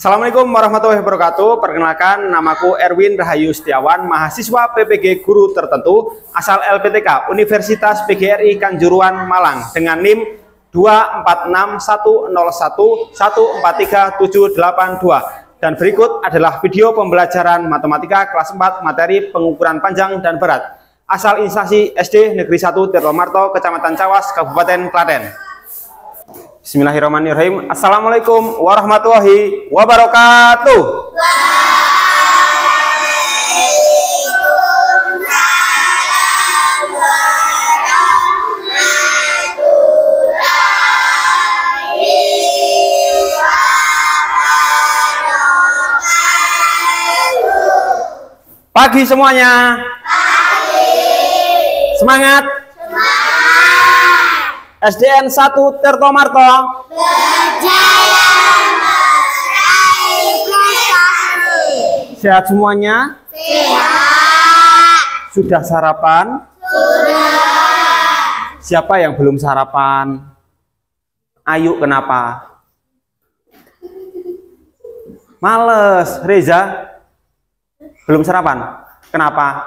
Assalamualaikum warahmatullahi wabarakatuh. Perkenalkan, namaku Erwin Rahayu Setiawan, mahasiswa PPG Guru Tertentu asal LPTK Universitas PGRI Kanjuruhan Malang dengan NIM 24610114378 dan berikut adalah video pembelajaran matematika kelas 4 materi pengukuran panjang dan berat asal instansi SD Negeri 1 Tirtomarto, Kecamatan Cawas, Kabupaten Klaten. Bismillahirrahmanirrahim. Assalamualaikum warahmatullahi wabarakatuh. Pagi semuanya. Semangat. SDN 1 Tirtomarto berjaya meraih prestasi. Sehat semuanya? Sehat. Sudah sarapan? Sudah. Siapa yang belum sarapan? Ayu, kenapa? Males. Reza? Belum sarapan? Kenapa?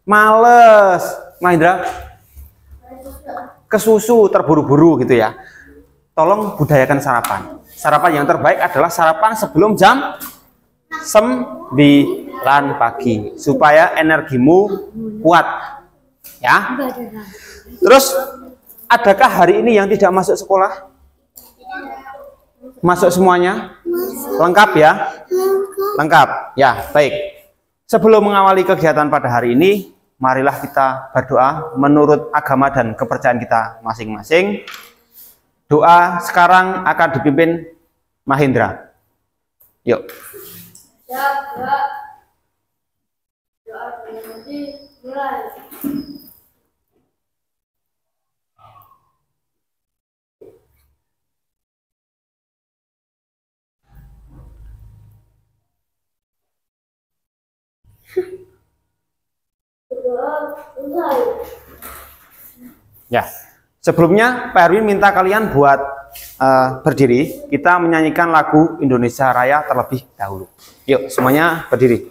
Males. Mahendra? Kesusu, terburu-buru gitu ya. Tolong budayakan sarapan. Sarapan yang terbaik adalah sarapan sebelum jam 9 pagi supaya energimu kuat ya. Terus adakah hari ini yang tidak masuk sekolah? Masuk semuanya? Lengkap ya? Lengkap ya, baik. Sebelum mengawali kegiatan pada hari ini, marilah kita berdoa menurut agama dan kepercayaan kita masing-masing. Doa sekarang akan dipimpin Mahendra. Yuk. Ya, sebelumnya Pak Erwin minta kalian buat berdiri. Kita menyanyikan lagu Indonesia Raya terlebih dahulu. Yuk, semuanya berdiri.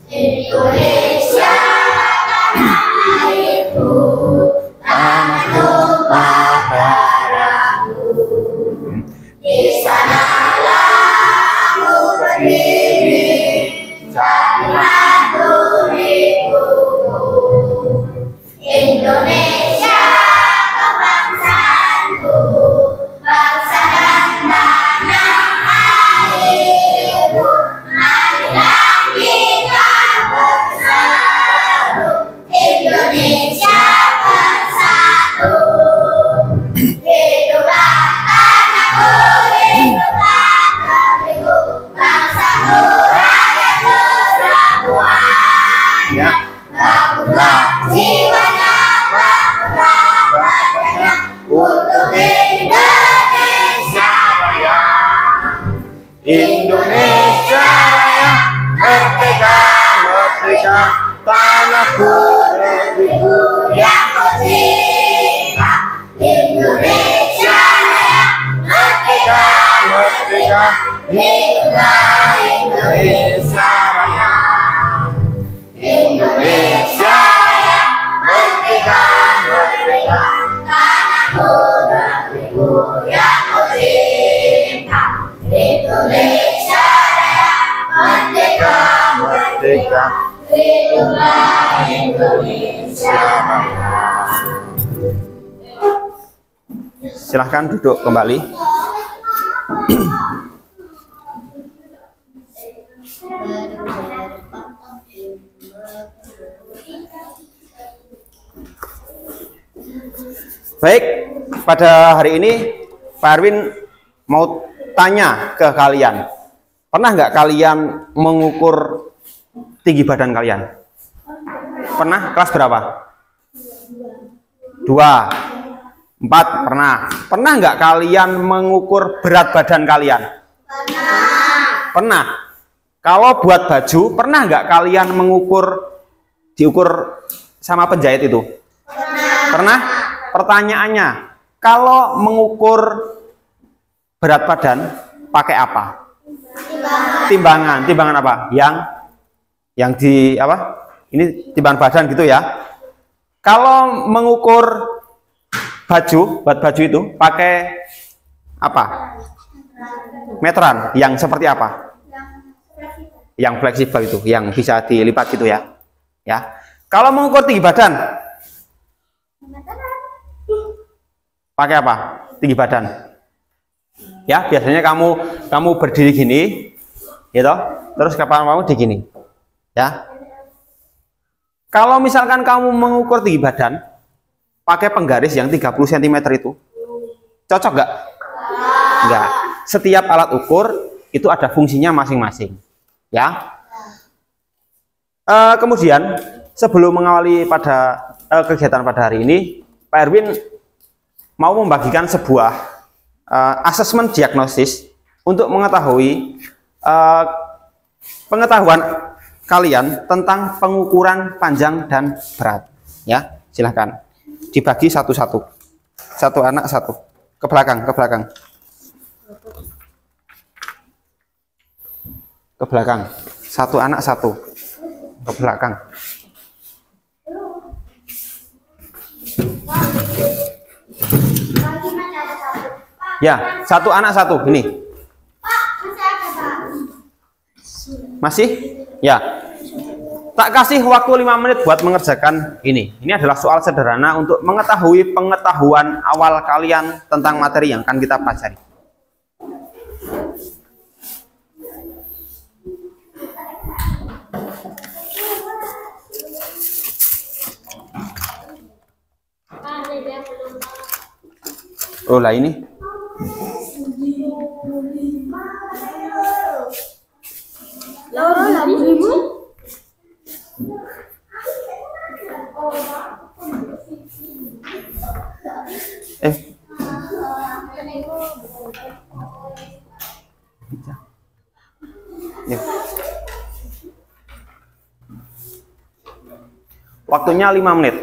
Indonesia tanah airku, tanah tumpah darahku. Di sanalah aku berdiri, jadilah diriku. Indonesia kebangsaanku, bangsa dan tanah airku. Marilah kita bersatu, Indonesia bersatu. Hiduplah tanahku, hiduplah negeriku, bangsaku, rakyatku semuanya. Bangunlah jiwanya, bangunlah badannya untuk Indonesia Raya. Indonesia Raya, merdeka, merdeka, tanahku, negeriku yang kau cinta. Indonesia Raya, merdeka, merdeka, hiduplah Indonesia Raya. Indonesia Raya, merdeka, merdeka, tanahku, negeriku yang kau cinta. Indonesia Raya, merdeka, merdeka. hiduplah Indonesia Raya. Silahkan duduk kembali. Baik, pada hari ini Pak Erwin mau tanya ke kalian. Pernah nggak kalian mengukur tinggi badan kalian? Pernah? Kelas berapa? 2. 4 pernah. Pernah nggak kalian mengukur berat badan kalian? Pernah. Kalau buat baju, pernah nggak kalian diukur sama penjahit itu? Pernah. Pertanyaannya, kalau mengukur berat badan pakai apa? Timbangan. Timbangan apa? Yang di apa? Ini timbangan badan gitu ya. Kalau mengukur baju, buat baju itu pakai apa? Meteran. Yang seperti apa? Yang fleksibel itu, yang bisa dilipat gitu ya. Ya. Kalau mengukur tinggi badan, pakai apa? Tinggi badan. Ya, biasanya kamu berdiri gini, gitu. Terus kepala kamu di gini. Ya. Kalau misalkan kamu mengukur tinggi badan, pakai penggaris yang 30 cm itu, cocok nggak? Enggak. Setiap alat ukur itu ada fungsinya masing-masing. Ya. Kemudian sebelum mengawali pada kegiatan pada hari ini, Pak Erwin mau membagikan sebuah asesmen diagnosis untuk mengetahui pengetahuan kalian tentang pengukuran panjang dan berat. Ya, silahkan dibagi satu-satu. Satu anak satu. Ke belakang, ke belakang. Ke belakang. Satu anak satu. Ke belakang. Ya, satu anak satu. Ini. Masih? Ya. Tak kasih waktu 5 menit buat mengerjakan ini. Ini adalah soal sederhana untuk mengetahui pengetahuan awal kalian tentang materi yang akan kita pelajari. Oh lah ini. Ya. Waktunya 5 menit.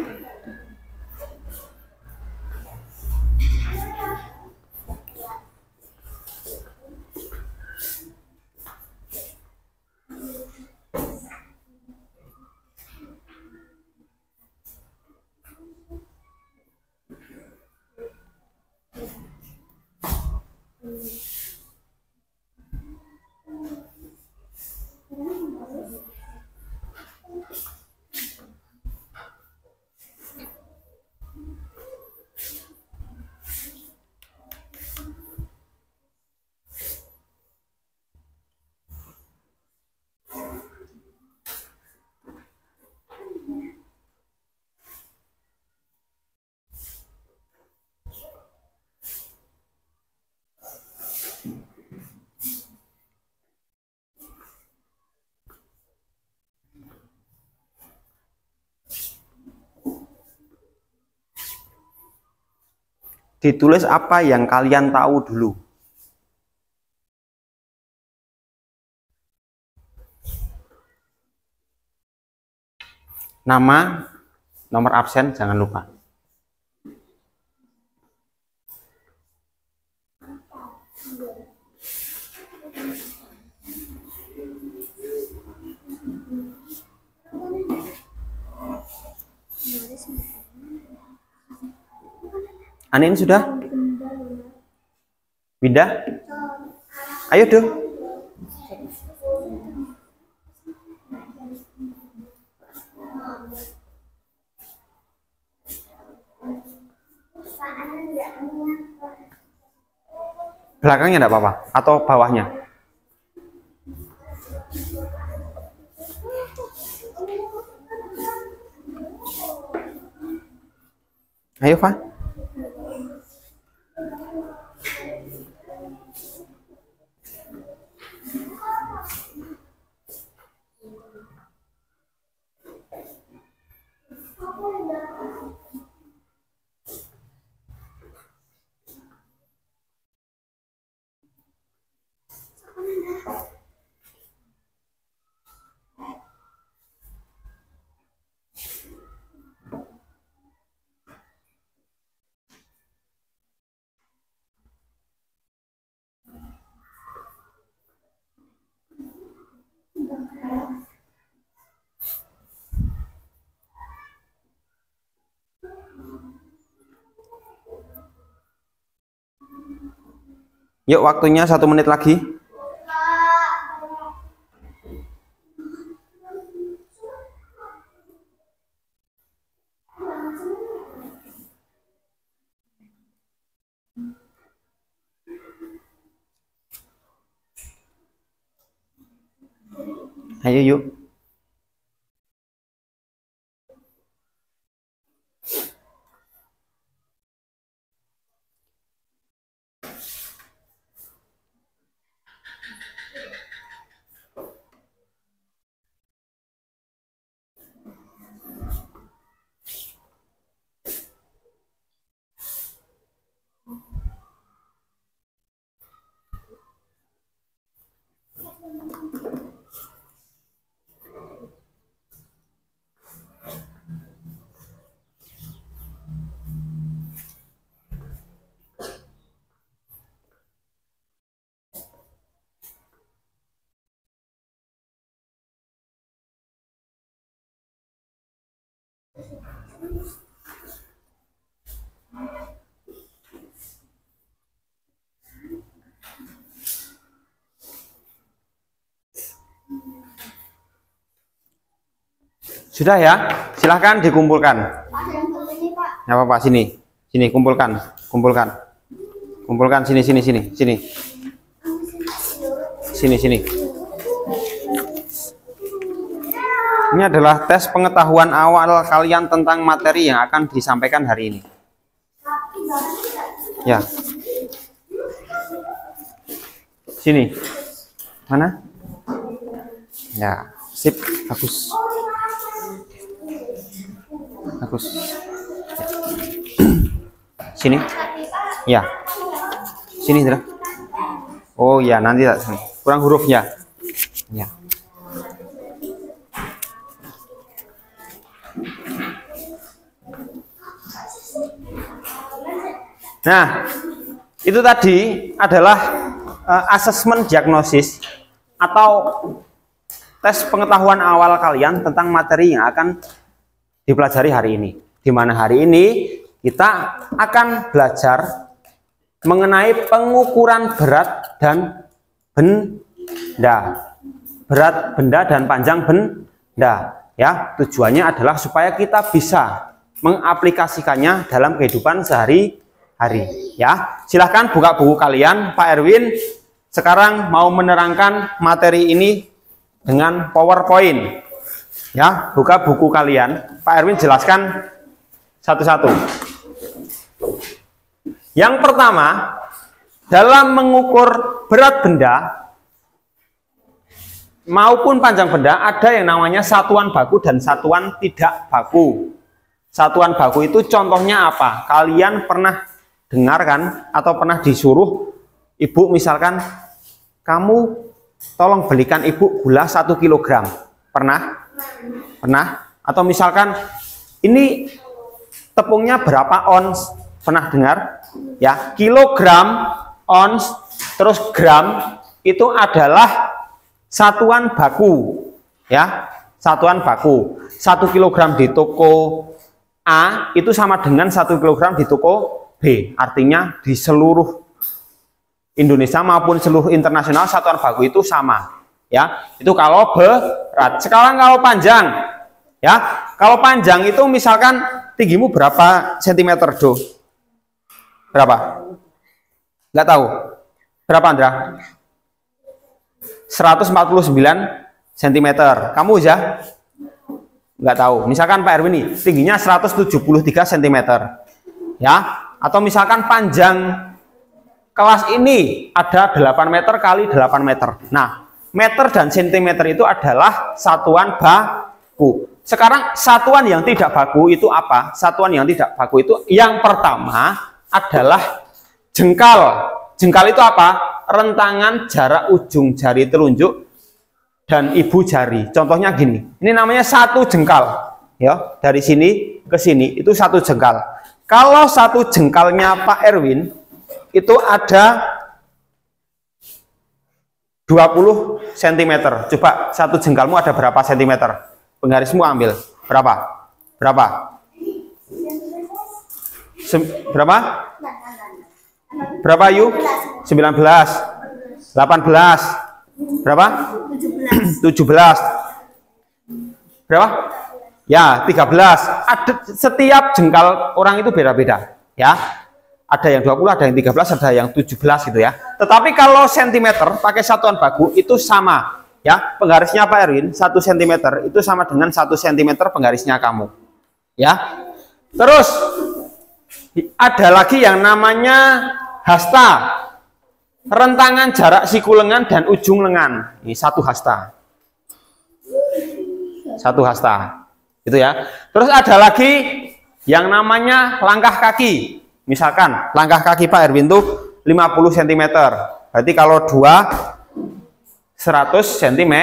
Ditulis apa yang kalian tahu dulu. Nama, nomor absen jangan lupa. Anin sudah? Winda? Ayo dong. Belakangnya enggak apa-apa atau bawahnya? Ayo, Pak. Yuk, waktunya 1 menit lagi. Ayo yuk. Sudah ya, silahkan dikumpulkan. Nggak apa-apa, sini, sini kumpulkan, kumpulkan, kumpulkan, sini, sini, sini, sini, sini, sini. Ini adalah tes pengetahuan awal kalian tentang materi yang akan disampaikan hari ini. Ya, sini, mana? Ya, sip, bagus. Bagus. Sini. Ya. Sini, Dra. Oh ya, nanti tak kurang hurufnya. Ya. Nah, itu tadi adalah asesmen diagnosis atau tes pengetahuan awal kalian tentang materi yang akan dipelajari hari ini. Di mana hari ini kita akan belajar mengenai pengukuran berat dan benda. Berat benda dan panjang benda. Ya, tujuannya adalah supaya kita bisa mengaplikasikannya dalam kehidupan sehari-hari. Ya, silahkan buka buku kalian. Pak Erwin sekarang mau menerangkan materi ini dengan PowerPoint. Ya, buka buku kalian. Pak Erwin jelaskan satu-satu. Yang pertama, dalam mengukur berat benda maupun panjang benda ada yang namanya satuan baku dan satuan tidak baku. Satuan baku itu contohnya apa? Kalian pernah dengar kan atau pernah disuruh ibu misalkan, kamu tolong belikan ibu gula 1 kg. Pernah? Pernah? Atau misalkan ini tepungnya berapa ons? Pernah dengar? Ya, kilogram, ons, terus gram itu adalah satuan baku. Ya, satuan baku. 1 kg di toko A itu sama dengan 1 kg di toko B. Artinya di seluruh Indonesia maupun seluruh internasional satuan baku itu sama. Ya, itu kalau berat. Sekarang kalau panjang, ya, kalau panjang itu misalkan tinggimu berapa sentimeter, Do? Berapa? Nggak tahu. Berapa, Andra? 149 cm. Kamu ya? Nggak tahu. Misalkan Pak Erwin ini tingginya 173 cm. Ya, atau misalkan panjang kelas ini ada 8 meter kali 8 meter. Nah, meter dan sentimeter itu adalah satuan baku. Sekarang satuan yang tidak baku itu apa? Satuan yang tidak baku itu yang pertama adalah jengkal. Jengkal itu apa? Rentangan jarak ujung jari telunjuk dan ibu jari. Contohnya gini. Ini namanya satu jengkal. Ya, dari sini ke sini itu satu jengkal. Kalau satu jengkalnya Pak Erwin itu ada 20 cm. Coba satu jengkalmu ada berapa cm? Penggarismu ambil. Berapa? Berapa? Berapa? Berapa Yu? 19. 18. Berapa? 17. Berapa? Ya, 13. Ada, setiap jengkal orang itu beda-beda, ya. Ada yang 20, ada yang 13, ada yang 17 gitu ya. Tetapi kalau sentimeter pakai satuan baku itu sama, ya. Penggarisnya Pak Erwin 1 cm itu sama dengan 1 cm penggarisnya kamu. Ya. Terus ada lagi yang namanya hasta. Rentangan jarak siku lengan dan ujung lengan. Ini satu hasta. Satu hasta. Itu ya. Terus ada lagi yang namanya langkah kaki. Misalkan langkah kaki Pak Erwin itu 50 cm. Berarti kalau 2 100 cm.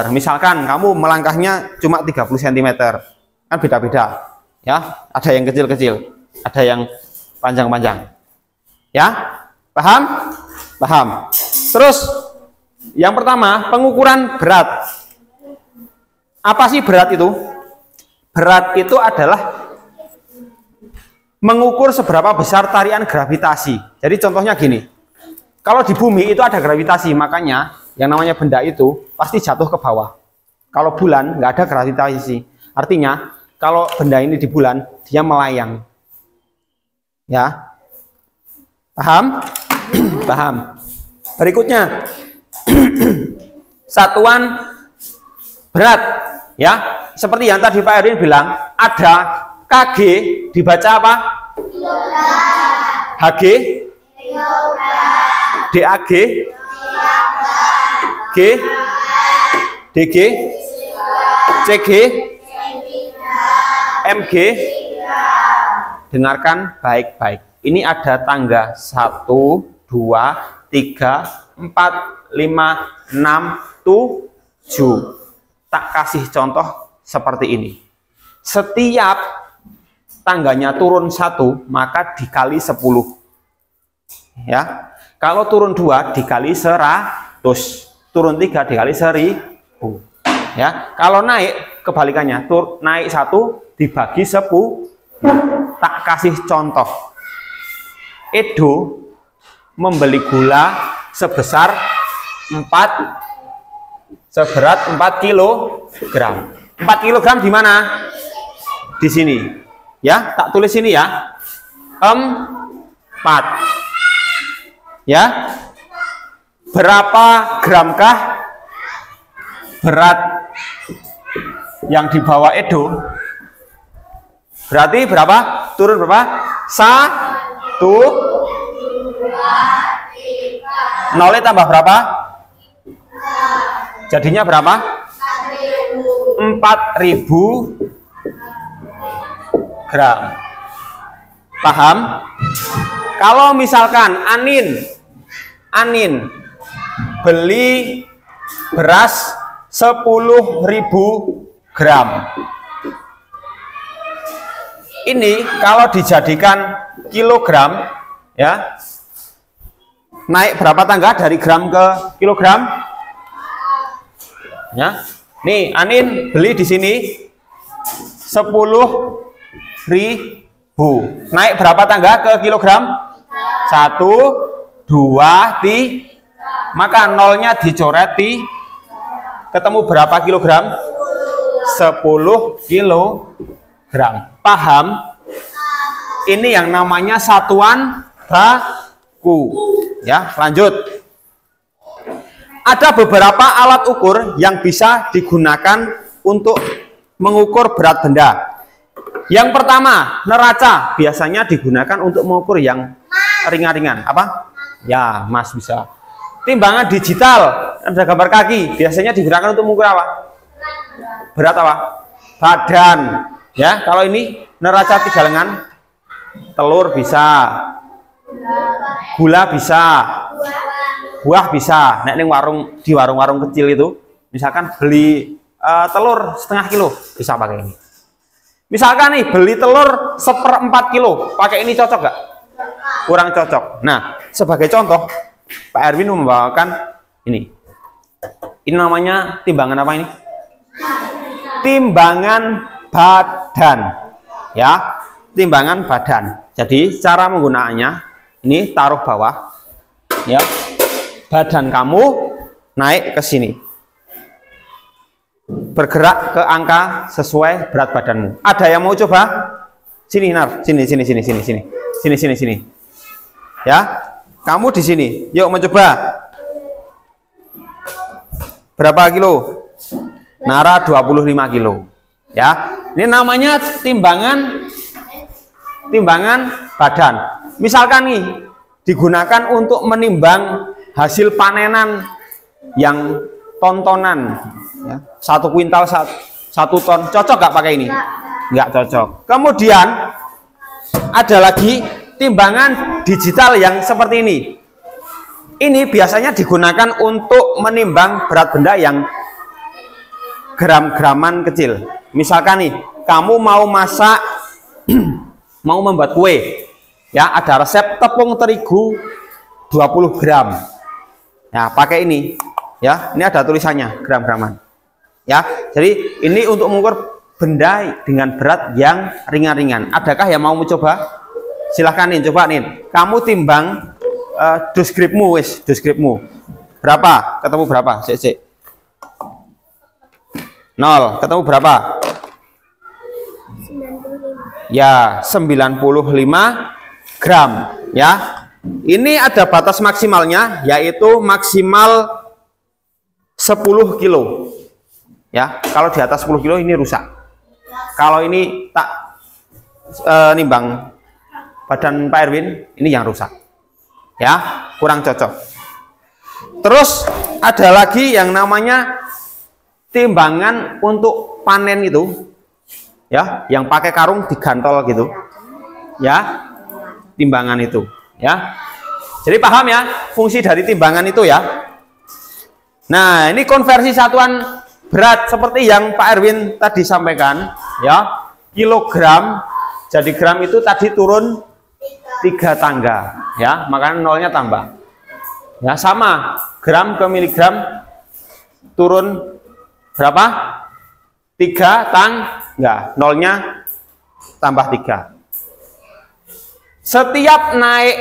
Misalkan kamu melangkahnya cuma 30 cm. Kan beda-beda. Ya, ada yang kecil-kecil, ada yang panjang-panjang. Ya? Paham? Paham. Terus yang pertama, pengukuran berat. Apa sih berat itu? Berat itu adalah mengukur seberapa besar tarian gravitasi. Jadi contohnya gini, kalau di bumi itu ada gravitasi, makanya yang namanya benda itu pasti jatuh ke bawah. Kalau bulan nggak ada gravitasi, artinya kalau benda ini di bulan dia melayang. Ya, paham? Paham. Berikutnya satuan berat, ya. Seperti yang tadi Pak Erwin bilang, ada kg dibaca apa? Hg, dag, g, dg, cg, mg. Dengarkan baik-baik. Ini ada tangga 1, 2, 3, 4, 5, 6, 7. Tak kasih contoh seperti ini. Setiap tangganya turun 1, maka dikali 10. Ya. Kalau turun 2 dikali 100, turun 3 dikali 1000. Ya. Kalau naik kebalikannya, naik 1 dibagi 10. Tak kasih contoh. Edo membeli gula sebesar seberat 4 kilogram. 4 kilogram di mana? Di sini. Ya, tak tulis sini ya. 4. Ya. Berapa gramkah berat yang dibawa Edo? Berarti berapa? Turun berapa? 1. Nolnya tambah berapa? Jadinya berapa? 4.000 gram. Paham? Kalau misalkan Anin beli beras 10.000 gram. Ini kalau dijadikan kilogram, ya, naik berapa tangga dari gram ke kilogram? Ya, nih Anin beli di sini 10.000, naik berapa tangga ke kilogram? 1, 2, 3. Maka nolnya dicoret, ketemu berapa kilogram? 10 kilogram. Paham? Ini yang namanya satuan baku. Ya, lanjut. Ada beberapa alat ukur yang bisa digunakan untuk mengukur berat benda. Yang pertama, neraca biasanya digunakan untuk mengukur yang ringan-ringan. Apa? Ya, Mas bisa. Timbangan digital, ada gambar kaki, biasanya digunakan untuk mengukur apa? Berat apa? Badan. Ya, kalau ini neraca 3 lengan, telur bisa. Gula bisa, buah bisa. Nek ning warung, di warung-warung kecil itu, misalkan beli telur setengah kilo, bisa pakai ini. Misalkan nih beli telur 1/4 kilo, pakai ini cocok gak? Kurang cocok. Nah, sebagai contoh, Pak Erwin membawakan ini. Ini namanya timbangan apa ini? Timbangan badan, ya, timbangan badan. Jadi cara menggunakannya ini taruh bawah, ya, badan kamu naik ke sini, bergerak ke angka sesuai berat badanmu. Ada yang mau coba? Sini, Nar, sini, ya, kamu di sini. Yuk mencoba. Berapa kilo? Nara 25 kilo. Ya, ini namanya timbangan badan. Misalkan nih digunakan untuk menimbang hasil panenan yang tontonan, ya, 1 kuintal 1 ton, cocok gak pakai ini? Nggak cocok. Kemudian ada lagi timbangan digital yang seperti ini. Ini biasanya digunakan untuk menimbang berat benda yang gram-graman kecil. Misalkan nih, kamu mau masak, mau membuat kue, ya, ada resep tepung terigu 20 gram. Ya, pakai ini, ya, ini ada tulisannya gram-graman. Ya, jadi ini untuk mengukur benda dengan berat yang ringan-ringan. Adakah yang mau mencoba? Silahkan nih, coba nih. Kamu timbang dosgripmu, berapa? Ketemu berapa? Sik. 0, ketemu berapa? 95. Ya, 95 gram, ya. Ini ada batas maksimalnya, yaitu maksimal 10 kilo. Ya, kalau di atas 10 kilo ini rusak. Kalau ini tak nimbang badan Pak Erwin, ini yang rusak. Ya, kurang cocok. Terus ada lagi yang namanya timbangan untuk panen itu, ya, yang pakai karung digantol gitu, ya, timbangan itu, ya. Jadi paham ya fungsi dari timbangan itu ya. Nah, ini konversi satuan berat seperti yang Pak Erwin tadi sampaikan, ya. Kilogram jadi gram itu tadi turun 3 tangga, ya, makanya nolnya tambah. Ya, sama, gram ke miligram turun berapa? 3 tangga, nolnya tambah 3. Setiap naik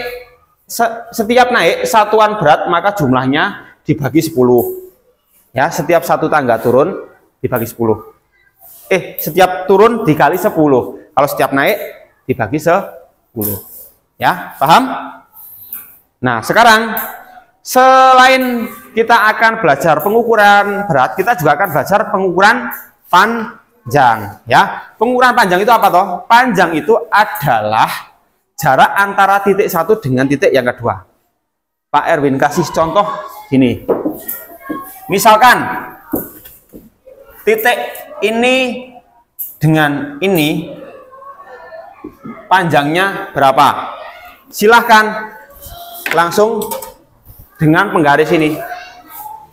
satuan berat maka jumlahnya dibagi 10. Ya, setiap 1 tangga turun dibagi 10. Setiap turun dikali 10. Kalau setiap naik dibagi 10. Ya, paham? Nah, sekarang selain kita akan belajar pengukuran berat, kita juga akan belajar pengukuran panjang. Ya, pengukuran panjang itu apa toh? Panjang itu adalah jarak antara titik satu dengan titik yang kedua. Pak Erwin kasih contoh gini. Misalkan titik ini dengan ini panjangnya berapa? Silahkan langsung dengan penggaris ini,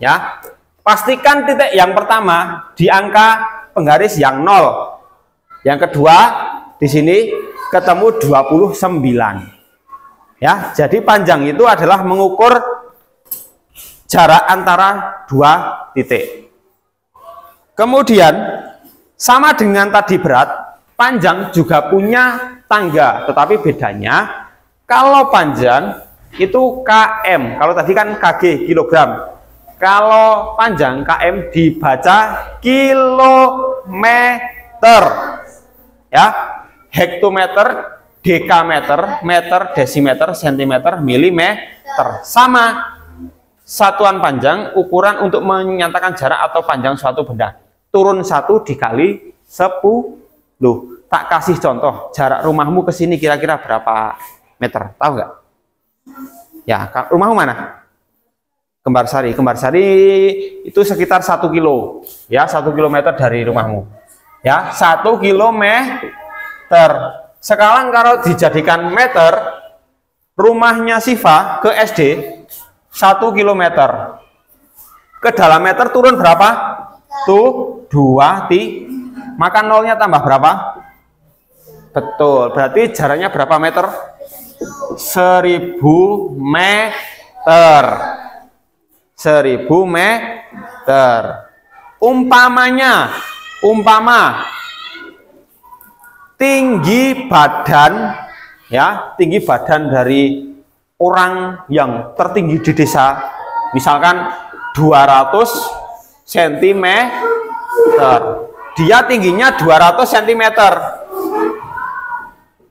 ya. Pastikan titik yang pertama di angka penggaris yang 0, yang kedua di sini ketemu 29, ya. Jadi panjang itu adalah mengukur jarak antara 2 titik. Kemudian sama dengan tadi berat, panjang juga punya tangga, tetapi bedanya kalau panjang itu km, kalau tadi kan kg, kilogram. Kalau panjang km dibaca kilometer, ya. Hektometer, dekameter, meter, desimeter, sentimeter, milimeter. Sama, satuan panjang ukuran untuk menyatakan jarak atau panjang suatu benda. Turun 1 dikali 10. Tak kasih contoh, jarak rumahmu ke sini kira-kira berapa meter, tahu nggak? Ya, rumahmu mana? Kembarsari. Kembarsari itu sekitar 1 kilo, ya, 1 kilometer dari rumahmu, ya, 1 kilometer. Sekarang kalau dijadikan meter, rumahnya Siva ke SD 1 km. Ke dalam meter turun berapa? Tuh 2 maka nolnya tambah berapa? Betul, berarti jaraknya berapa meter? 1000 meter. 1000 meter. Umpama tinggi badan, ya, tinggi badan dari orang yang tertinggi di desa, misalkan 200 cm. Dia tingginya 200 cm.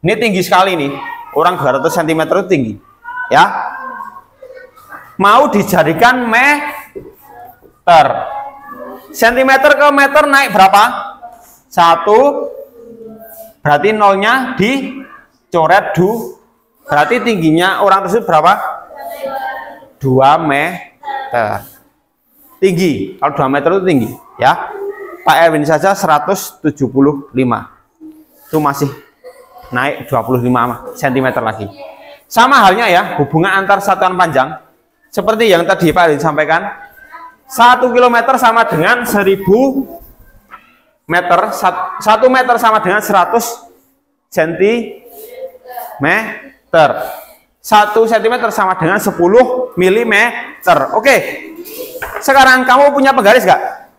Ini tinggi sekali nih. Orang 200 cm itu tinggi. Ya. Mau dijadikan meter. Sentimeter ke meter naik berapa? 1. Berarti nolnya dicoret berarti tingginya orang tersebut berapa? 2 meter. Tinggi. Kalau 2 meter itu tinggi, ya. Pak Erwin saja 175. Itu masih naik 25 cm lagi. Sama halnya ya, hubungan antar satuan panjang. Seperti yang tadi Pak Erwin sampaikan. 1 km sama dengan 1000 meter. 1 meter sama dengan 100 cm. 1 cm sama dengan 10 mm. Oke. Sekarang kamu punya penggaris nggak?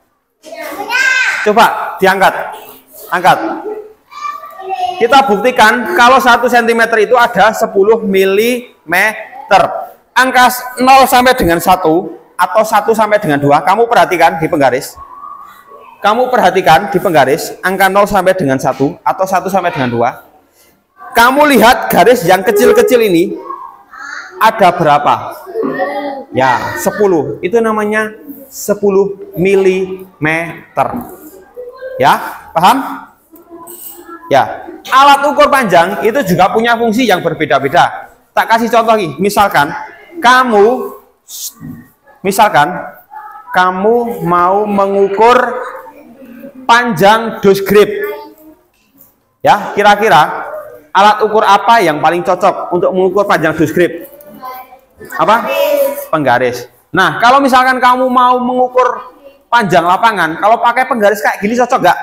Coba diangkat. Angkat. Kita buktikan kalau 1 cm itu ada 10 mm. Angka 0 sampai dengan 1 atau 1 sampai dengan 2, kamu perhatikan di penggaris. Kamu perhatikan di penggaris angka 0 sampai dengan 1 atau 1 sampai dengan 2. Kamu lihat garis yang kecil-kecil ini ada berapa? Ya, 10. Itu namanya 10 mm. Ya, paham? Ya, alat ukur panjang itu juga punya fungsi yang berbeda-beda. Tak kasih contoh nih, misalkan kamu mau mengukur panjang dus grip. Ya, kira-kira alat ukur apa yang paling cocok untuk mengukur panjang dus grip? Apa? Penggaris. Nah, kalau misalkan kamu mau mengukur panjang lapangan, kalau pakai penggaris kayak gini cocok nggak?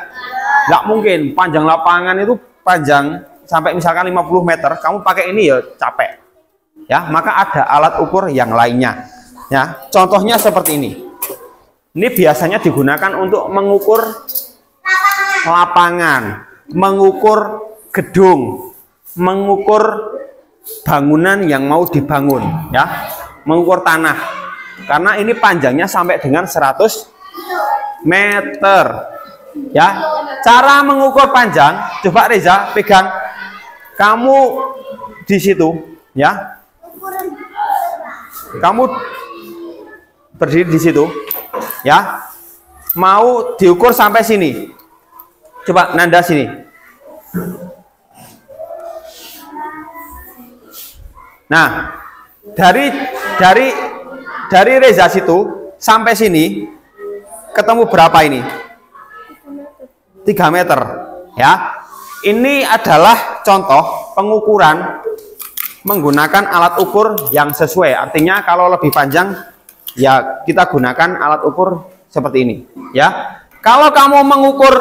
Nggak mungkin. Panjang lapangan itu panjang sampai misalkan 50 meter, kamu pakai ini ya capek. Ya, maka ada alat ukur yang lainnya. Ya, contohnya seperti ini. Ini biasanya digunakan untuk mengukur lapangan, mengukur gedung, mengukur bangunan yang mau dibangun, ya, mengukur tanah. Karena ini panjangnya sampai dengan 100 meter. Ya, cara mengukur panjang, coba Reza pegang. Kamu di situ, ya. Kamu berdiri di situ, ya. Mau diukur sampai sini. Coba nanda sini. Nah, dari Reza situ sampai sini ketemu berapa ini? 3 meter, ya. Ini adalah contoh pengukuran menggunakan alat ukur yang sesuai. Artinya kalau lebih panjang ya kita gunakan alat ukur seperti ini, ya. Kalau kamu mengukur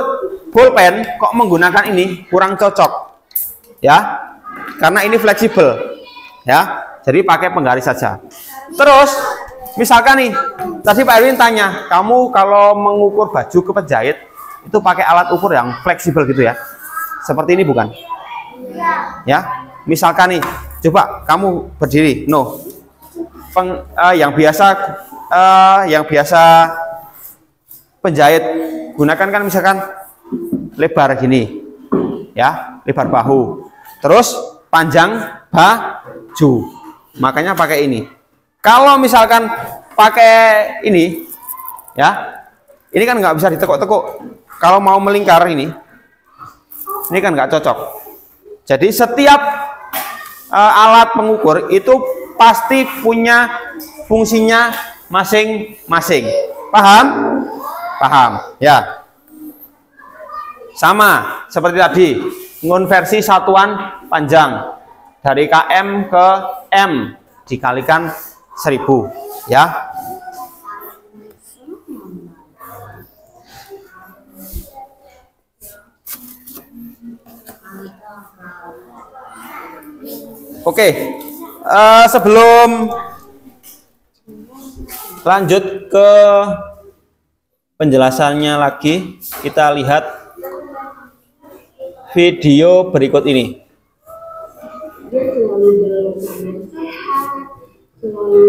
bolpen kok menggunakan ini kurang cocok, ya. Karena ini fleksibel, ya. Jadi pakai penggaris saja. Terus misalkan nih, tadi Pak Erwin tanya, kamu kalau mengukur baju ke penjahit itu pakai alat ukur yang fleksibel gitu ya, seperti ini bukan? Ya, misalkan nih, coba kamu berdiri, yang biasa penjahit gunakan kan misalkan lebar gini, ya, lebar bahu, terus panjang baju, makanya pakai ini. Kalau misalkan pakai ini, ya, ini kan nggak bisa ditekuk-tekuk. Kalau mau melingkar ini kan nggak cocok. Jadi setiap alat pengukur itu pasti punya fungsinya masing-masing. Paham? Paham, ya. Sama seperti tadi, konversi satuan panjang dari km ke M dikalikan 1000 ya. Oke, sebelum lanjut ke penjelasannya lagi, kita lihat video berikut ini. Selalu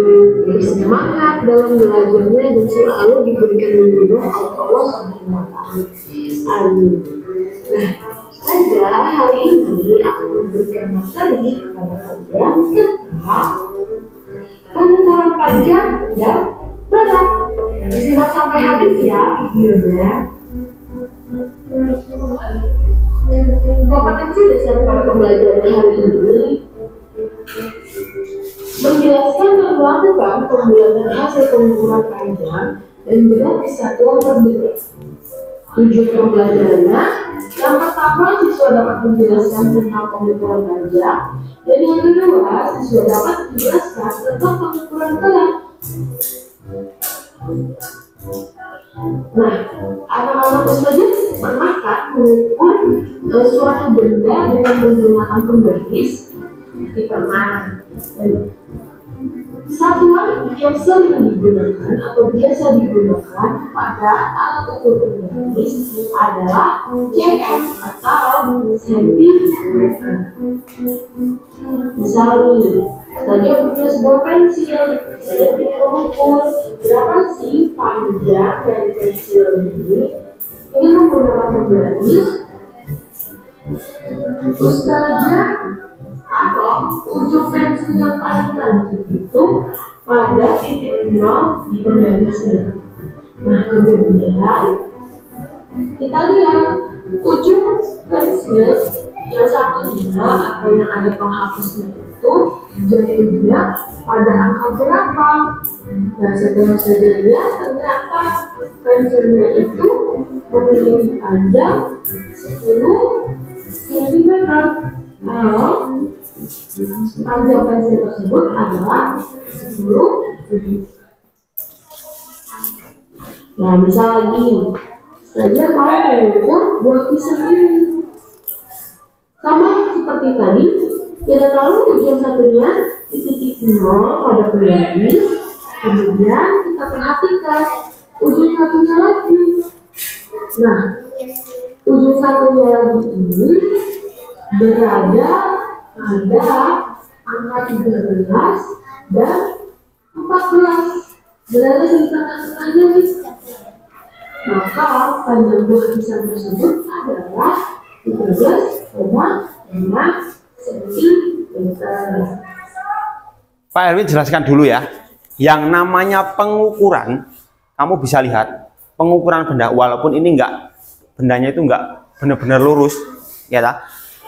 bersemangat dalam belajarnya dan selalu diberikan menurut Allah SWT. Amin. Nah, saja hari ini aku memberikan materi kepada kalian tentang pengukuran panjang dan berat. Disimak sampai habis ya videonya. Kompetensi dasar para pembelajaran hari ini menjelaskan dan melakukan pembuatan hasil pengukuran panjang dan berat di satuan berbeda. Tujuan pembelajarannya, yang pertama siswa dapat menjelaskan tentang pengukuran panjang, dan yang kedua siswa dapat menjelaskan tentang pengukuran berat. Nah, anak-anak saja pernahkah mengukur suatu benda dengan menggunakan pembaris? Pernah. Satuan yang sering digunakan atau biasa digunakan pada alat ukur pembaris adalah cm atau sentimeter. Misalnya, saya punya sebuah pensil, saya ingin mengukur berapa sih panjang dari pensil ini. Ingin menggunakan pembaris, ustazah atau ujung pensil yang paling tajam itu pada titik 0 di pembarisnya. Nah, kemudian kita lihat ujung pensil yang satunya atau yang ada penghapusnya itu jadinya pada angka berapa. Nah, setelah saya lihat ternyata pensilnya itu memiliki panjang 10 cm. Kalau panjang pensil tersebut adalah 10 cm. Nah, misal lagi, saya mau mengukur buah pisang ini. Sama seperti tadi, kita tahu tujuan satunya di titik 0 pada pembaris. Kemudian kita perhatikan ujung satunya lagi. Nah, ujung satunya lagi ini berada pada angka 13 dan 14. Berada di tengah-tengahnya nih. Maka panjang buah pisang tersebut adalah 13,5 cm. Pak Erwin jelaskan dulu ya. Yang namanya pengukuran, kamu bisa lihat pengukuran benda, walaupun ini bendanya itu enggak benar-benar lurus, ya tak?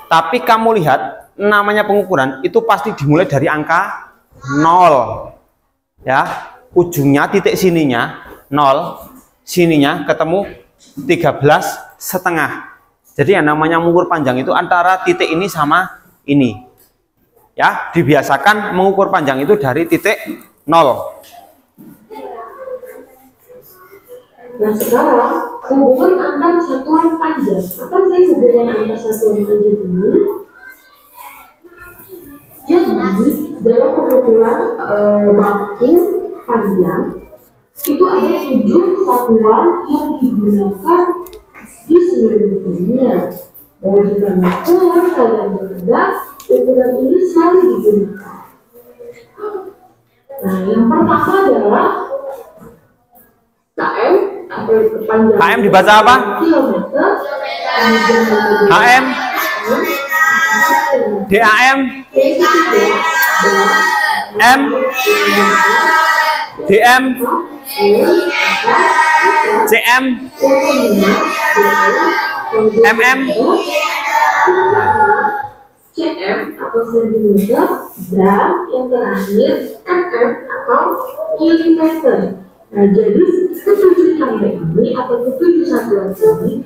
Tapi kamu lihat namanya pengukuran itu pasti dimulai dari angka 0, ya. Ujungnya titik sininya 0, sininya ketemu 13,5. Jadi yang namanya mengukur panjang itu antara titik ini sama ini. Ya, dibiasakan mengukur panjang itu dari titik 0. Nah, sekarang hubungan antar satuan panjang. Apa sih hubungan antar satuan panjang ini? Jadi, dalam pengukuran baku panjang itu ada 7 satuan yang digunakan di seluruh dunia. Bahwa jika mengukur kalian berada, ukuran ini selalu digunakan. Nah, yang pertama adalah KM atau kepanjangan. KM dibaca apa? Kilometer. HM, DAM, M, DM, CM, MM, CM atau sentimeter, dan yang terakhir mm atau milimeter. Nah, jadi ketujuh tanda ini atau ketujuh satuan ini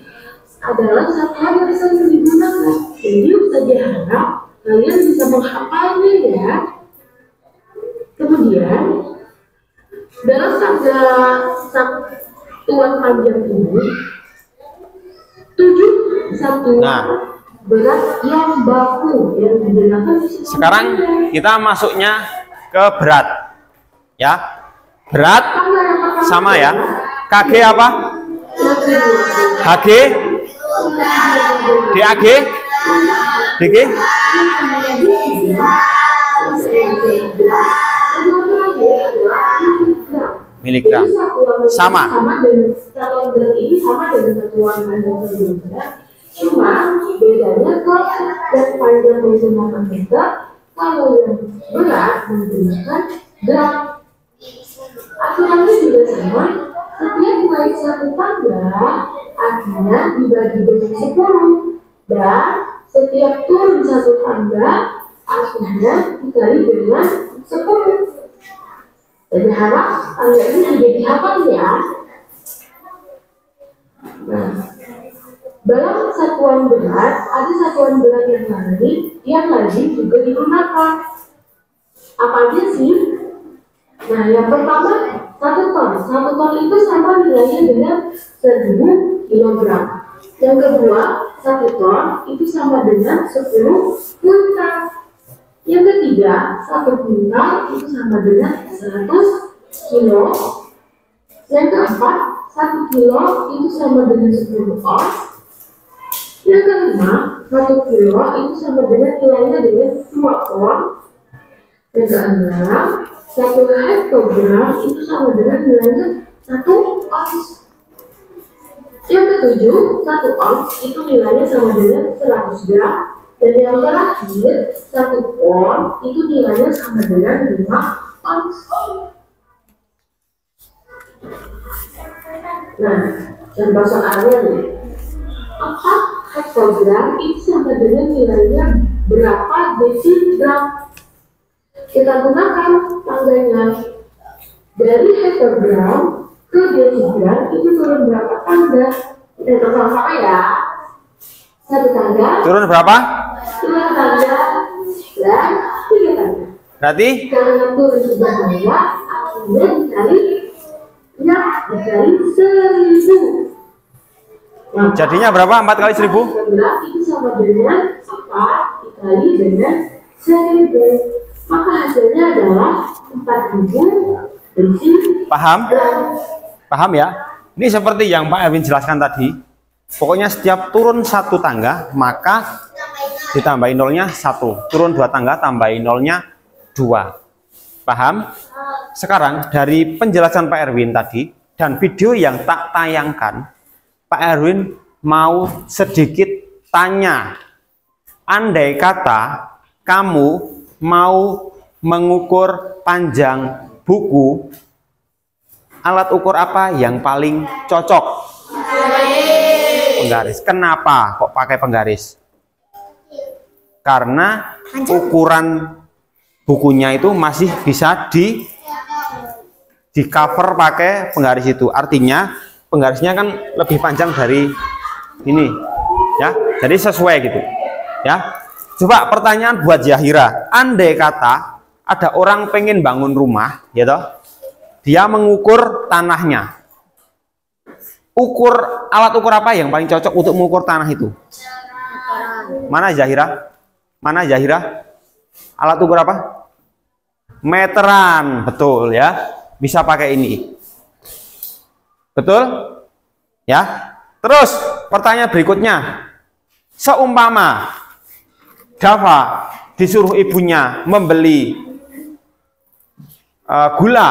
adalah satuan yang sering digunakan. Jadi saya harap kalian bisa menghafalnya ya. Kemudian dalam satuan panjang ini 7 satuan berat yang baku yang digunakan. Sekarang kita masuknya ke berat, ya. Berat sama ya. KG apa? HG, DAG, DG, miligram. Sama. Satuan berat ini sama dengan satuan panjang sebelumnya. Cuma bedanya kalau dan panjang menggunakan meter, kalau yang berat menggunakan gram. Aturannya juga sama. Setiap naik satu tangga artinya dibagi dengan 10, dan setiap turun satu tangga artinya dikali dengan 10. Jadi harap tangga ini sudah dihafal ya. Nah, dalam satuan berat ada satuan berat yang lain juga digunakan. Apa aja sih? Nah, yang pertama 1 ton. 1 ton itu sama nilainya dengan 1000 kilogram. Yang kedua 1 ton itu sama dengan 10 kuintal. Yang ketiga 1 kuintal itu sama dengan 100 kilo. Yang keempat 1 kilo itu sama dengan 10 ons. Yang kelima 1 kilo itu sama dengan nilainya dengan 2 ton. Yang keenam 1 hektogram itu sama dengan nilainya 1 ons. Yang ketujuh 1 ons itu nilainya sama dengan 100 gram. Dan yang terakhir 1 pon itu nilainya sama dengan 5 ons. Nah, contoh soalnya nih, 4 hektogram itu sama dengan nilainya berapa desigram. Kita gunakan tangganya. Dari hektogram ke desigram itu turun berapa tangga? Kita sama-sama ya. 1 tangga. Turun berapa? 2 tangga dan 3 tangga. Berarti? Karena turun 3 tangga, artinya dikali 1000. Nah, jadinya berapa? 4 kali 1000? Itu sama dengan 4 dikali dengan 1000. Maka hasilnya adalah 4000 desigram. Paham? Paham ya? Ini seperti yang Pak Erwin jelaskan tadi. Pokoknya setiap turun 1 tangga, maka ditambahin nolnya 1. Turun 2 tangga, tambahin nolnya 2. Paham? Sekarang dari penjelasan Pak Erwin tadi dan video yang tak tayangkan, Pak Erwin mau sedikit tanya. Andai kata kamu mau mengukur panjang buku, alat ukur apa yang paling cocok? Penggaris. Kenapa kok pakai penggaris? Karena ukuran bukunya itu masih bisa di cover pakai penggaris itu. Artinya penggarisnya kan lebih panjang dari ini, ya. Jadi sesuai gitu, ya. Coba pertanyaan buat Zahira. Andai kata ada orang pengen bangun rumah, ya toh, dia mengukur tanahnya. Alat ukur apa yang paling cocok untuk mengukur tanah itu? Mana Zahira? Mana Zahira? Alat ukur apa? Meteran, betul ya. Bisa pakai ini. Betul? Ya. Terus pertanyaan berikutnya. Seumpama Dava disuruh ibunya membeli gula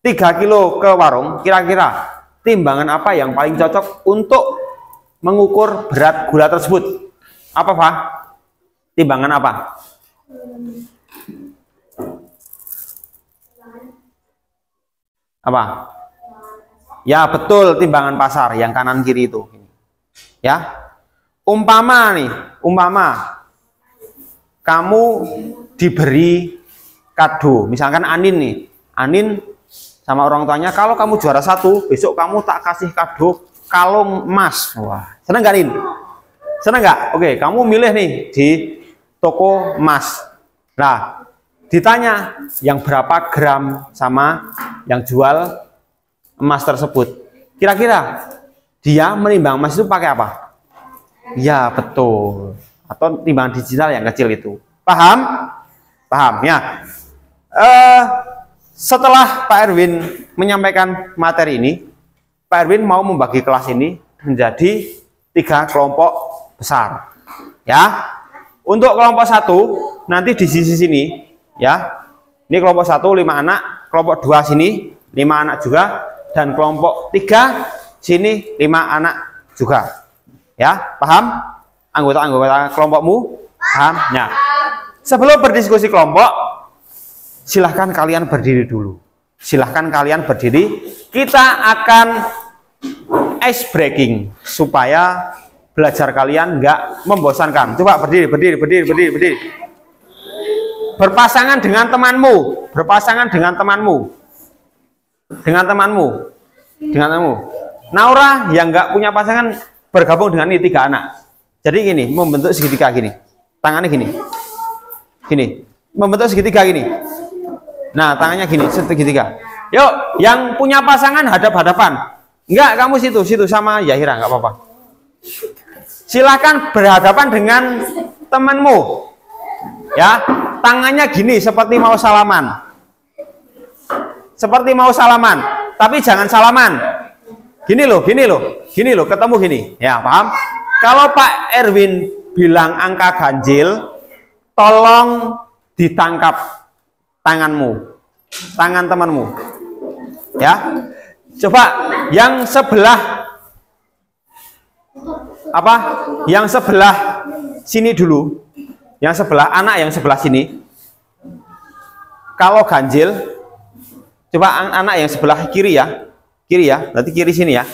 3 kilo ke warung, kira-kira timbangan apa yang paling cocok untuk mengukur berat gula tersebut? Apa, Pak? Timbangan apa? Apa? Ya, betul, timbangan pasar yang kanan kiri itu. Ya. Umpama kamu diberi kado, misalkan Anin nih, Anin sama orang tuanya, kalau kamu juara 1, besok kamu tak kasih kado kalung emas. Wah, seneng gak Anin? Seneng gak? Oke, kamu milih nih di toko emas. Nah, ditanya yang berapa gram sama yang jual emas tersebut. Kira-kira dia menimbang emas itu pakai apa? Ya, betul. Atau timbangan digital yang kecil itu. Paham? Paham ya. Setelah Pak Erwin menyampaikan materi ini, Pak Erwin mau membagi kelas ini menjadi 3 kelompok besar. Ya. Untuk kelompok 1 nanti di sisi sini ya. Ini kelompok 1 5 anak, kelompok 2 sini 5 anak juga, dan kelompok 3 sini 5 anak juga. Ya, paham? Anggota-anggota kelompokmu? Paham? Ya. Sebelum berdiskusi kelompok, silahkan kalian berdiri dulu. Silahkan kalian berdiri. Kita akan ice breaking supaya belajar kalian nggak membosankan. Coba berdiri. Berpasangan dengan temanmu. Naura yang nggak punya pasangan bergabung dengan ini 3 anak. Jadi gini, membentuk segitiga gini. Tangannya gini. Membentuk segitiga gini. Nah, tangannya gini, segitiga. Yuk, yang punya pasangan hadap-hadapan. Enggak, kamu situ sama Yahira, enggak apa-apa. Silakan berhadapan dengan temanmu. Ya, tangannya gini seperti mau salaman. Tapi jangan salaman. Gini loh, ketemu gini. Ya, paham? Kalau Pak Erwin bilang angka ganjil, tolong ditangkap tangan temanmu. Ya. Coba yang sebelah Yang sebelah sini dulu. Yang sebelah anak yang sebelah sini. Kalau ganjil, coba anak yang sebelah kiri ya. Berarti kiri sini ya.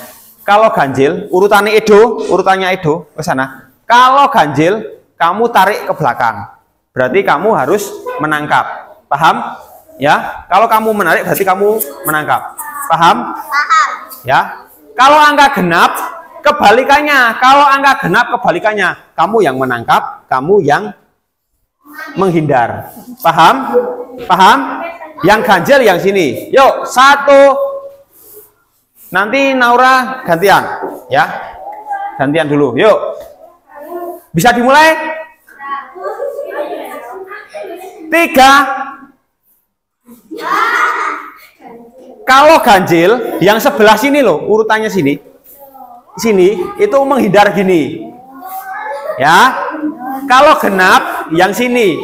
Kalau ganjil, urutannya Edo ke sana. Kalau ganjil, kamu tarik ke belakang. Berarti kamu harus menangkap. Paham? Ya. Kalau kamu menarik berarti kamu menangkap. Paham? Paham. Ya. Kalau angka genap kebalikannya. Kamu yang menangkap, kamu yang menghindar. Paham? Yang ganjil yang sini. Yuk, 1. Nanti Naura gantian, ya. Gantian dulu. Yuk. Bisa dimulai? 3. Kalau ganjil, yang sebelah sini loh, urutannya sini. Sini itu menghindar gini. Ya. Kalau genap, yang sini.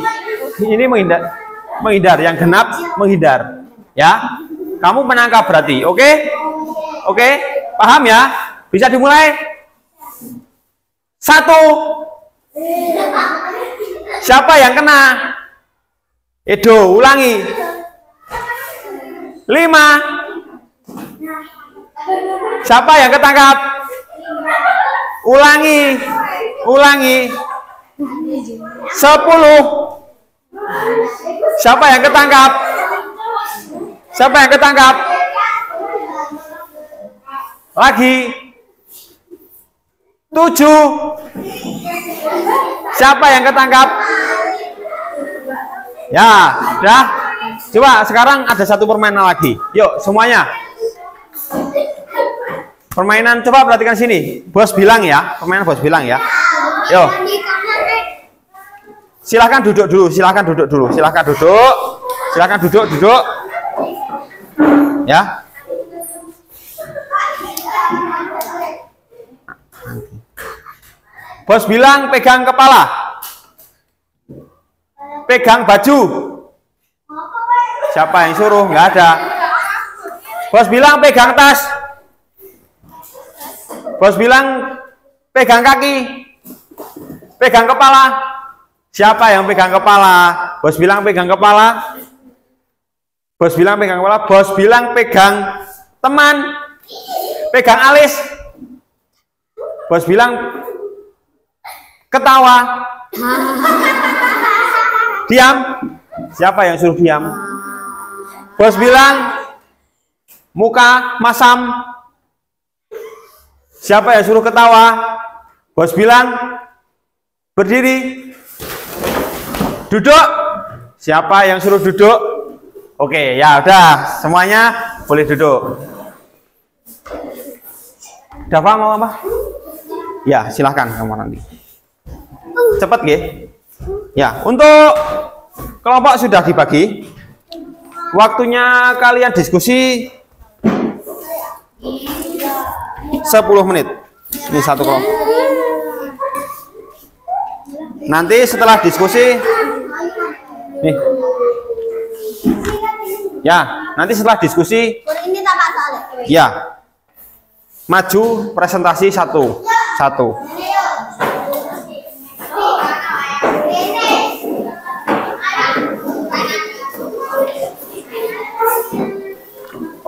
Ini menghindar, yang genap menghindar. Ya. Kamu menangkap berarti, oke? Oke, paham ya? Bisa dimulai? 1. Siapa yang kena? Edo, ulangi. 5. Siapa yang ketangkap? Ulangi. 10. Siapa yang ketangkap? Lagi. 7. Siapa yang ketangkap? Ya, sudah. Coba sekarang ada satu permainan lagi. Yuk, semuanya. Permainan, coba perhatikan sini. Bos bilang ya, permainan bos bilang ya. Yuk. Silahkan duduk dulu. Ya. Bos bilang pegang kepala. Pegang baju. Siapa yang suruh? Nggak ada. Bos bilang pegang tas. Bos bilang pegang kaki. Pegang kepala. Siapa yang pegang kepala? Bos bilang pegang kepala. Bos bilang pegang teman. Pegang alis. Bos bilang ketawa. Diam. Siapa yang suruh diam? Bos bilang muka masam. Siapa yang suruh ketawa? Bos bilang berdiri. Duduk. Siapa yang suruh duduk? Oke, ya udah, semuanya boleh duduk. Dava mau apa? Ya, silahkan kamu nanti. Cepat nggih. Ya, untuk kelompok sudah dibagi. Waktunya kalian diskusi 10 menit. Ini satu kelompok. Nanti setelah diskusi nih. Ya, nanti setelah diskusi ya. Maju presentasi satu.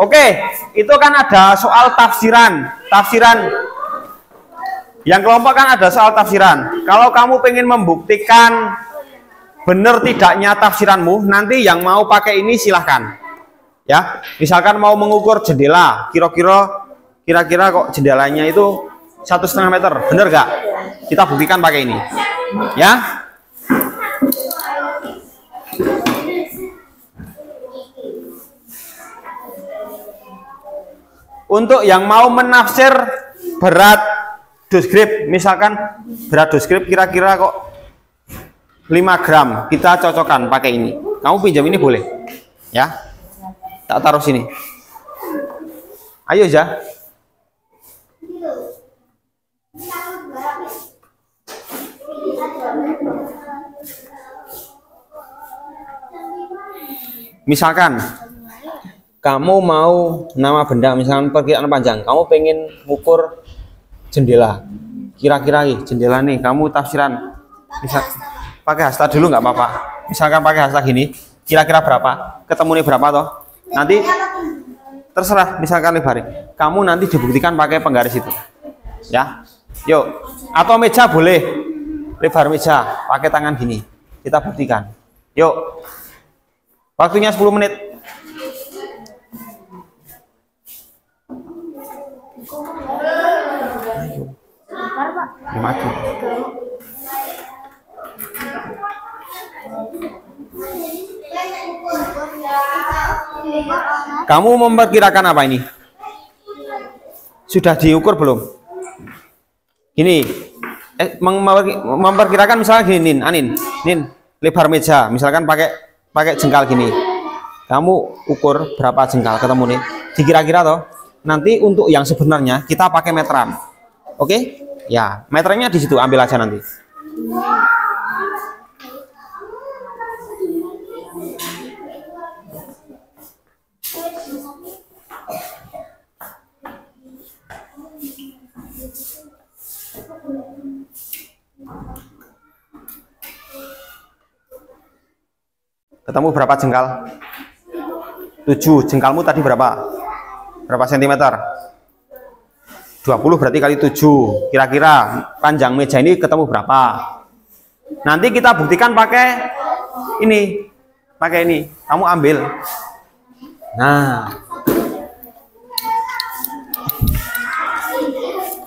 Oke, itu kan ada soal tafsiran. Yang kelompok kan ada soal tafsiran. Kalau kamu pengen membuktikan benar tidaknya tafsiranmu, nanti yang mau pakai ini silahkan. Ya, misalkan mau mengukur jendela, kira-kira kok jendelanya itu 1,5 meter, bener gak? Kita buktikan pakai ini, ya. Untuk yang mau menafsir berat doskrip, misalkan berat doskrip kira-kira kok 5 gram, kita cocokkan pakai ini. Kamu pinjam ini boleh, ya? Tak taruh sini. Ayo ya. Misalkan kamu mau nama benda, misalkan perkiraan panjang, kamu pengen ngukur jendela, kira-kira jendela nih, kamu tafsiran, misal pakai hasta dulu nggak apa-apa. Misalkan pakai hasta gini, kira-kira berapa? Ketemu nih berapa toh? Nanti terserah, misalkan lebarin. Kamu nanti dibuktikan pakai penggaris itu, ya. Yuk, atau meja boleh, lebar meja, pakai tangan gini, kita buktikan. Yuk, waktunya 10 menit. Maju. Kamu memperkirakan apa ini? Sudah diukur belum? Gini, memperkirakan misalnya gini, Nin, lebar meja, misalkan pakai jengkal gini. Kamu ukur berapa jengkal ketemu nih? Dikira-kira toh. Nanti untuk yang sebenarnya kita pakai meteran. Oke? Ya, meternya di situ, ambil aja nanti. Ketemu berapa jengkal? 7. Jengkalmu tadi berapa? Berapa sentimeter? 20 berarti kali 7. Kira-kira panjang meja ini ketemu berapa? Nanti kita buktikan pakai ini. Pakai ini. Kamu ambil. Nah.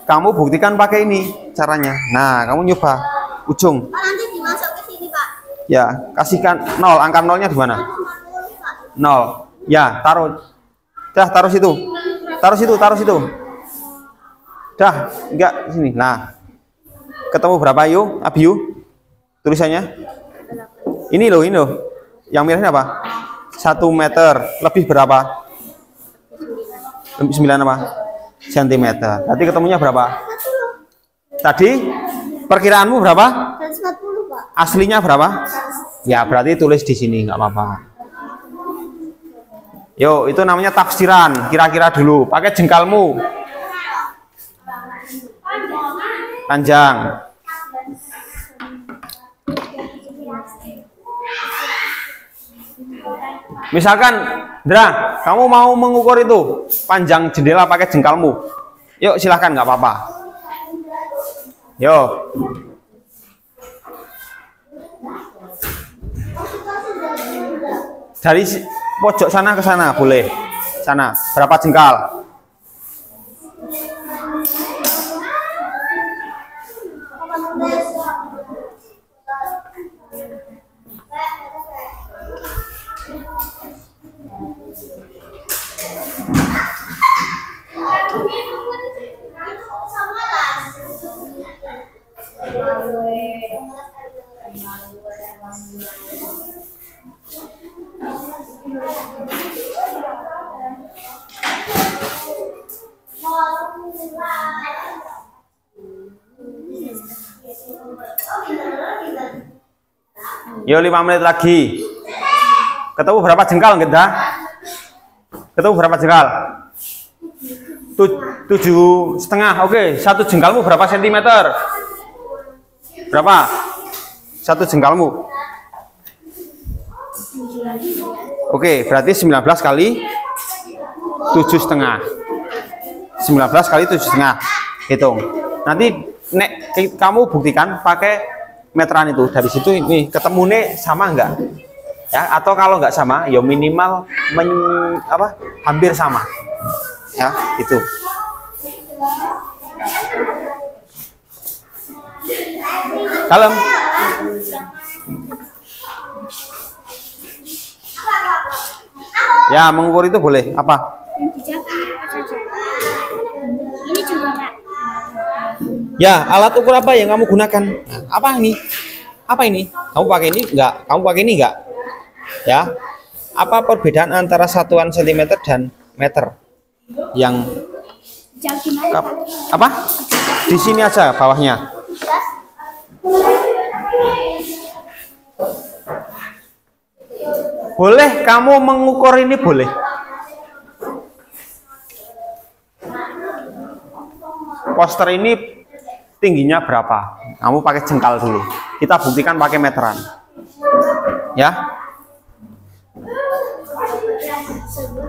Kamu buktikan pakai ini caranya. Nah, kamu nyoba ujung. Nanti dimasuk ke sini, Pak. Ya, kasihkan 0. Angka 0-nya di mana? 0. Ya, taruh. Dah, taruh situ. Taruh situ. Dah, enggak sini. Nah. Ketemu berapa yuk, Abiu? Tulisannya? Ini loh. Yang merahnya apa? 1 meter. Lebih berapa? 9 apa? Sentimeter. Tadi ketemunya berapa? Tadi perkiraanmu berapa? 140, Pak. Aslinya berapa? Ya, berarti tulis di sini, nggak apa-apa. Yo, itu namanya tafsiran. Kira-kira dulu. Pakai jengkalmu. Panjang. Misalkan, Dra, kamu mau mengukur itu panjang jendela pakai jengkalmu. Yuk, silahkan, nggak apa-apa. Yuk. Dari pojok sana ke sana boleh. Sana, berapa jengkal? Yo 5 menit lagi. Ketemu berapa jengkal enggak dah? Ketemu berapa jengkal? 7,5. Oke, satu jengkalmu berapa sentimeter? Berapa? Satu jengkalmu. Oke, berarti 19 kali 7,5. 19 kali 7,5. Hitung. Nanti nek kamu buktikan pakai meteran itu. Dari situ ini ketemu nih sama enggak? Ya, atau kalau nggak sama, ya minimal hampir sama. Ya, itu. Kalem. Ya, mengukur itu boleh. Apa? Ini juga Kak. Ya, alat ukur apa yang kamu gunakan? Nah, apa ini? Apa ini? Kamu pakai ini enggak? Kamu pakai ini enggak? Ya. Apa perbedaan antara satuan sentimeter dan meter? Yang apa? Di sini aja bawahnya. Boleh kamu mengukur ini boleh. Poster ini tingginya berapa? Kamu pakai jengkal dulu. Kita buktikan pakai meteran. Ya.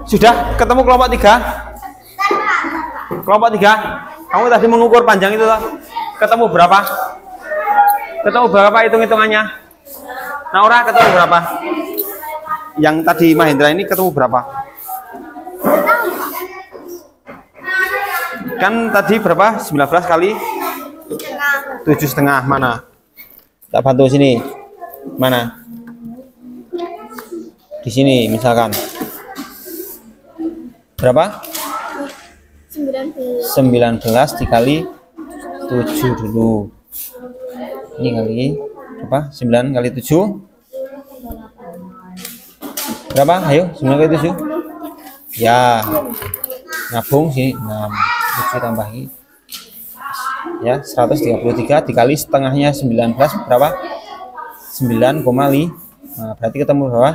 Sudah ketemu kelompok 3? Kelompok 3. Kamu tadi mengukur panjang itu toh? Ketemu berapa? Ketemu berapa hitung-hitungannya? Naura ketemu berapa? Yang tadi Mahendra ini ketemu berapa? Kan tadi berapa? 19 kali 7,5. Mana? Tak bantu sini. Mana? Di sini misalkan. Berapa? 19 dikali 7 dulu. Ini kali berapa? 9 kali 7. Berapa? Ayo, 9 kali 7. Ya. Nabung sini 6. 7 tambahi. Ya, 133 dikali setengahnya 19 berapa? 9,5. Nah, berarti ketemu berapa?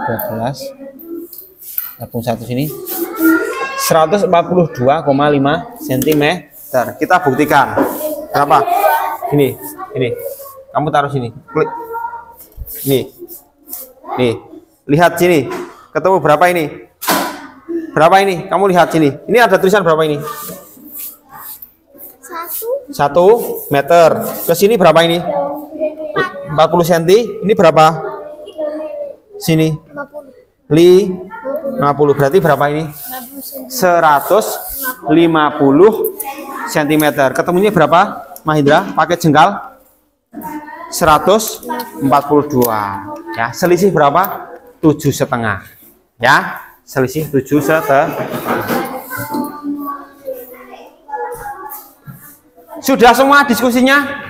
12. Nabung 1 sini. 142,5 cm. Kita buktikan. Berapa? Ini. Kamu taruh sini. Klik. Nih. Lihat sini. Ketemu berapa ini? Berapa ini? Kamu lihat sini. Ini ada tulisan berapa ini? 1 meter. Ke sini berapa ini? 40 cm. Ini berapa? Sini. 50. Berarti berapa ini? 150 cm. Ketemunya berapa, Mahendra? Pakai jengkal 142. Ya, selisih berapa? 7,5. Ya, selisih 7,5. Sudah semua diskusinya?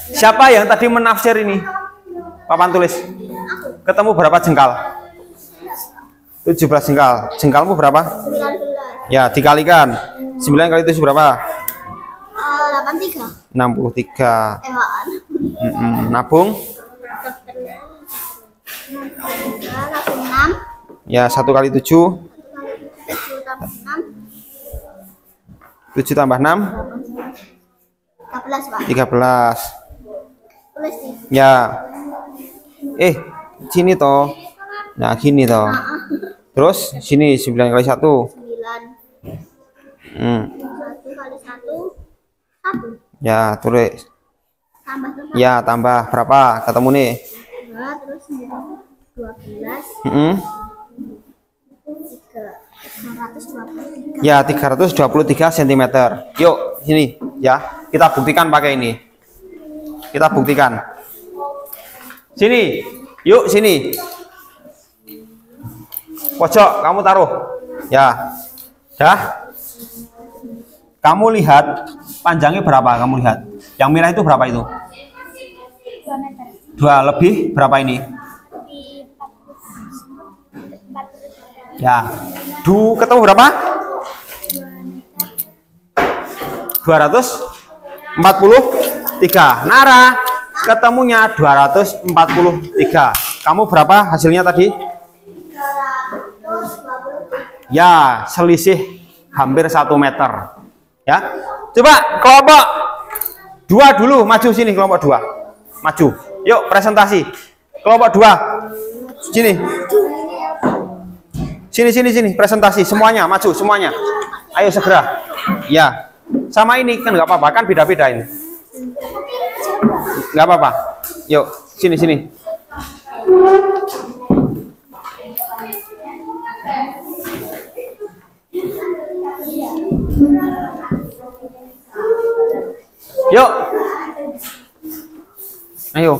Siapa yang tadi menafsir ini? Papan tulis. Ketemu berapa jengkal? 17 jengkal. Jengkalmu berapa? 19. Ya, dikalikan. 9 kali 7 berapa? 83. 63. Nabung? Nabung 6. Ya, 1 kali 7. 7 tambah 6. 13, Pak. 13. Tulis nih. Ya. Sini toh. Nah, gini toh. Terus sini 9 kali 1. 9. 1 kali 1. 1. Ya, tulis. Tambah tuh, Pak. Ya, tambah berapa? Ketemu nih. 2 terus 12. 323. Ya, 323 cm. Yuk, sini ya. Kita buktikan pakai ini. Kita buktikan. Sini. Yuk, sini. Pojok, kamu taruh. Ya. Dah. Kamu lihat panjangnya berapa? Kamu lihat. Yang merah itu berapa itu? 2 meter. 2 lebih berapa ini? Lebih Ya. Ketemu berapa? 243. Nara, ketemunya 243. Kamu berapa hasilnya tadi? 220. Ya, selisih hampir 1 meter. Ya. Coba kelompok 2 dulu, maju sini kelompok 2. Maju. Yuk, presentasi. Kelompok 2. Sini. Sini, presentasi semuanya, maju semuanya. Ayo segera. Ya. Sama ini kan nggak apa-apa, kan beda-beda ini. Nggak apa-apa. Yuk, sini. Yuk. Ayo.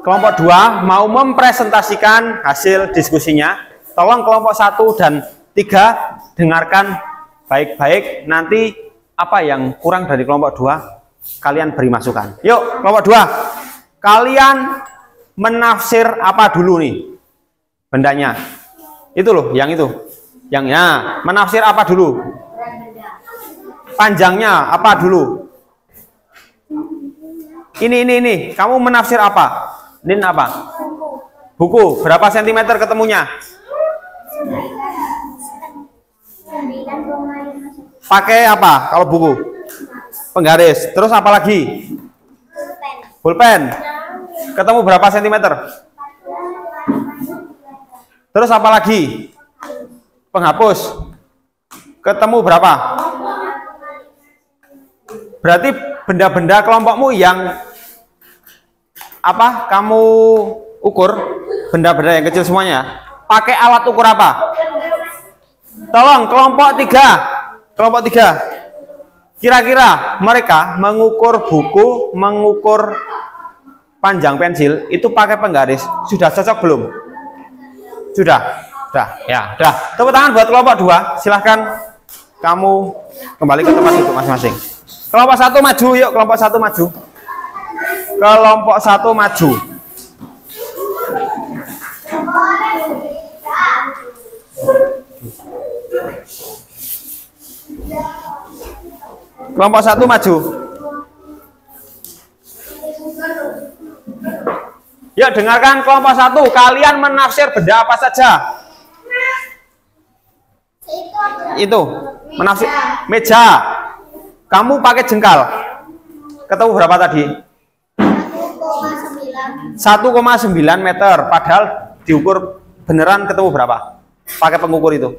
Kelompok 2 mau mempresentasikan hasil diskusinya. Tolong kelompok 1 dan 3 dengarkan baik-baik. Nanti apa yang kurang dari kelompok 2 kalian beri masukan. Yuk, kelompok 2. Kalian menafsir apa dulu nih? Bendanya. Itu loh, yang itu. Yang menafsir apa dulu? Panjangnya apa dulu? Ini. Kamu menafsir apa? Ini apa? Buku. Berapa sentimeter ketemunya? 9,5. Pakai apa kalau buku? Penggaris. Terus apa lagi? Pulpen. Ketemu berapa sentimeter? Terus apa lagi? Penghapus. Ketemu berapa? Berarti benda-benda kelompokmu yang apa kamu ukur, benda-benda yang kecil semuanya, pakai alat ukur apa? Tolong kelompok 3. Kira-kira mereka mengukur buku, mengukur panjang pensil itu pakai penggaris. Sudah cocok belum? Sudah. Ya, udah. Tepuk tangan buat kelompok 2. Silahkan kamu kembali ke tempat duduk masing-masing. Kelompok 1 maju, yuk kelompok 1 maju. Kelompok 1 maju. Kelompok 1 maju. Ya, dengarkan kelompok 1. Kalian menafsir benda apa saja? Itu. Menafsir meja. Kamu pakai jengkal. Ketemu berapa tadi? 1,9 meter. Padahal diukur beneran ketemu berapa? Pakai pengukur itu.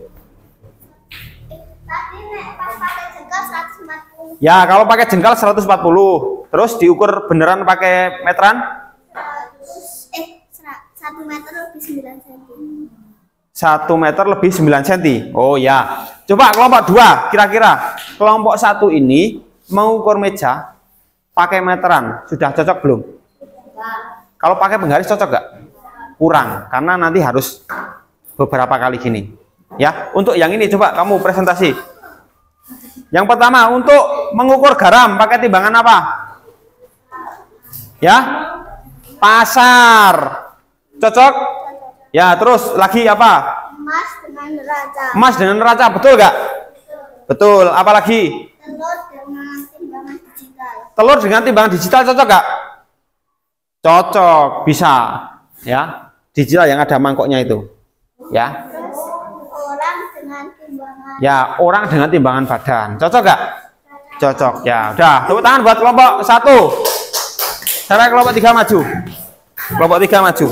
Ya, kalau pakai jengkal 140. Terus diukur beneran pakai meteran? 1 meter lebih 9 cm. 1 meter lebih 9 cm. Oh ya. Coba kelompok 2, kira-kira kelompok 1 ini mengukur meja pakai meteran. Sudah cocok belum? Kalau pakai penggaris cocok gak? Kurang, karena nanti harus beberapa kali gini. Ya, untuk yang ini coba kamu presentasi. Yang pertama, untuk mengukur garam pakai timbangan apa? Ya, pasar. Cocok? Ya, terus lagi apa? Emas dengan neraca. Emas dengan neraca, betul gak? Betul. Apa lagi? Telur dengan timbangan digital. Telur dengan timbangan digital cocok gak? Cocok, bisa. Ya, digital yang ada mangkoknya itu. Ya. Terus orang dengan timbangan. Ya, orang dengan timbangan badan. Cocok gak? Cocok. Ya, udah. Tepuk tangan buat kelompok 1. Sekarang kelompok 3 maju. Kelompok 3 maju.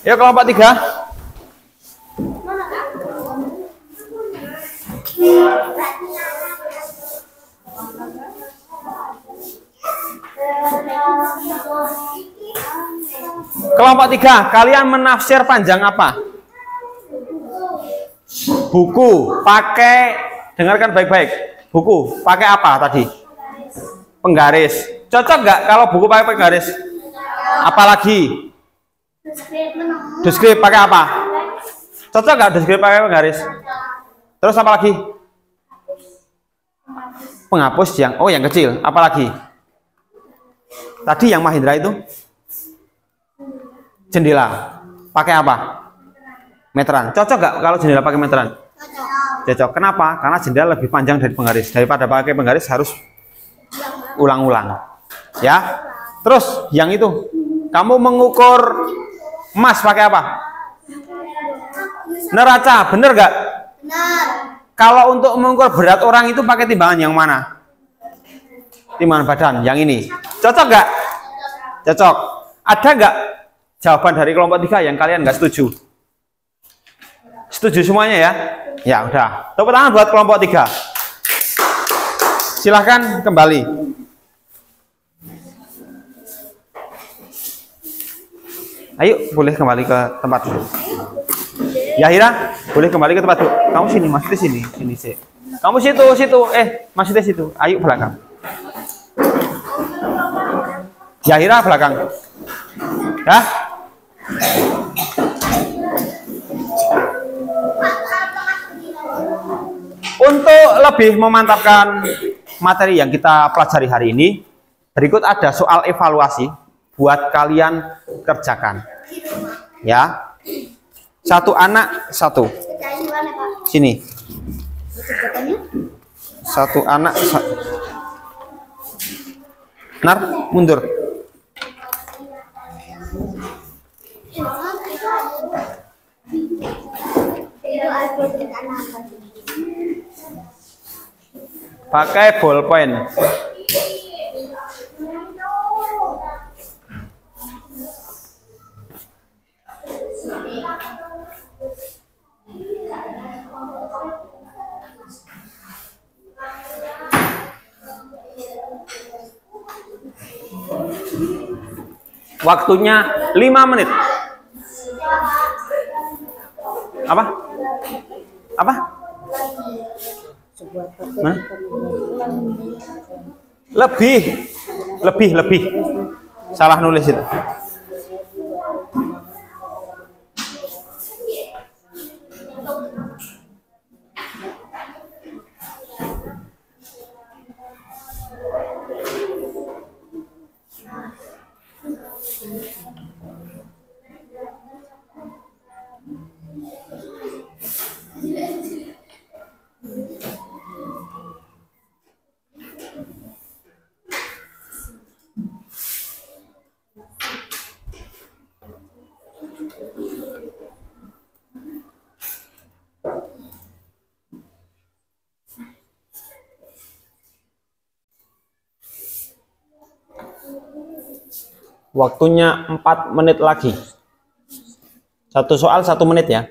Yuk kelompok 3. Kelompok 3, kalian menafsir panjang apa? Buku, pakai, dengarkan baik-baik. Buku, pakai apa tadi? Penggaris. Cocok nggak kalau buku pakai penggaris? Apalagi? Deskrip pakai apa? Cocok nggak deskrip pakai penggaris? Terus apa lagi? Penghapus yang, oh yang kecil. Apalagi? Tadi yang Mahindra itu jendela. Pakai apa? Meteran. Cocok nggak kalau jendela pakai meteran? Cocok. Kenapa? Karena jendela lebih panjang dari penggaris. Daripada pakai penggaris harus ulang-ulang. Ya. Terus yang itu, kamu mengukur emas pakai apa? Neraca. Bener nggak? Benar. Kalau untuk mengukur berat orang itu pakai timbangan yang mana? Timbangan badan. Yang ini. Cocok nggak? Cocok. Ada nggak jawaban dari kelompok 3 yang kalian nggak setuju? Setuju semuanya ya? Ya udah. Tepuk tangan buat kelompok 3. Silahkan kembali. Ayo, boleh kembali ke tempat dulu. Yahira, boleh kembali ke tempat dulu. Kamu sini, Mas di sini, sini sih. Kamu situ, situ. Mas di situ. Ayo belakang. Yahira belakang. Ya. Untuk lebih memantapkan materi yang kita pelajari hari ini, berikut ada soal evaluasi buat kalian kerjakan. Ya. Satu anak, satu. Kerjain di mana, Pak? Sini. Kerjaannya? Satu anak, Nar, mundur. Itu ada kerjaan apa? Pakai ballpoint. Waktunya 5 menit. Apa? Apa? Hah? Lebih. Salah nulis itu. Waktunya 4 menit lagi. Satu soal 1 menit ya.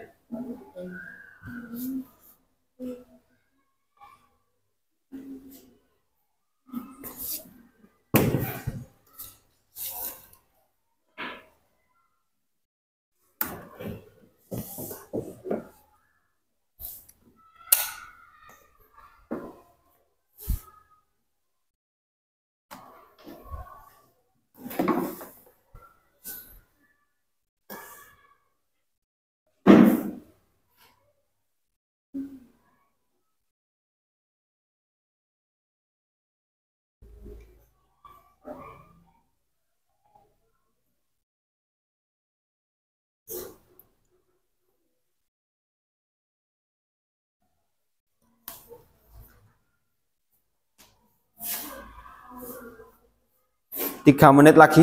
Tiga menit lagi.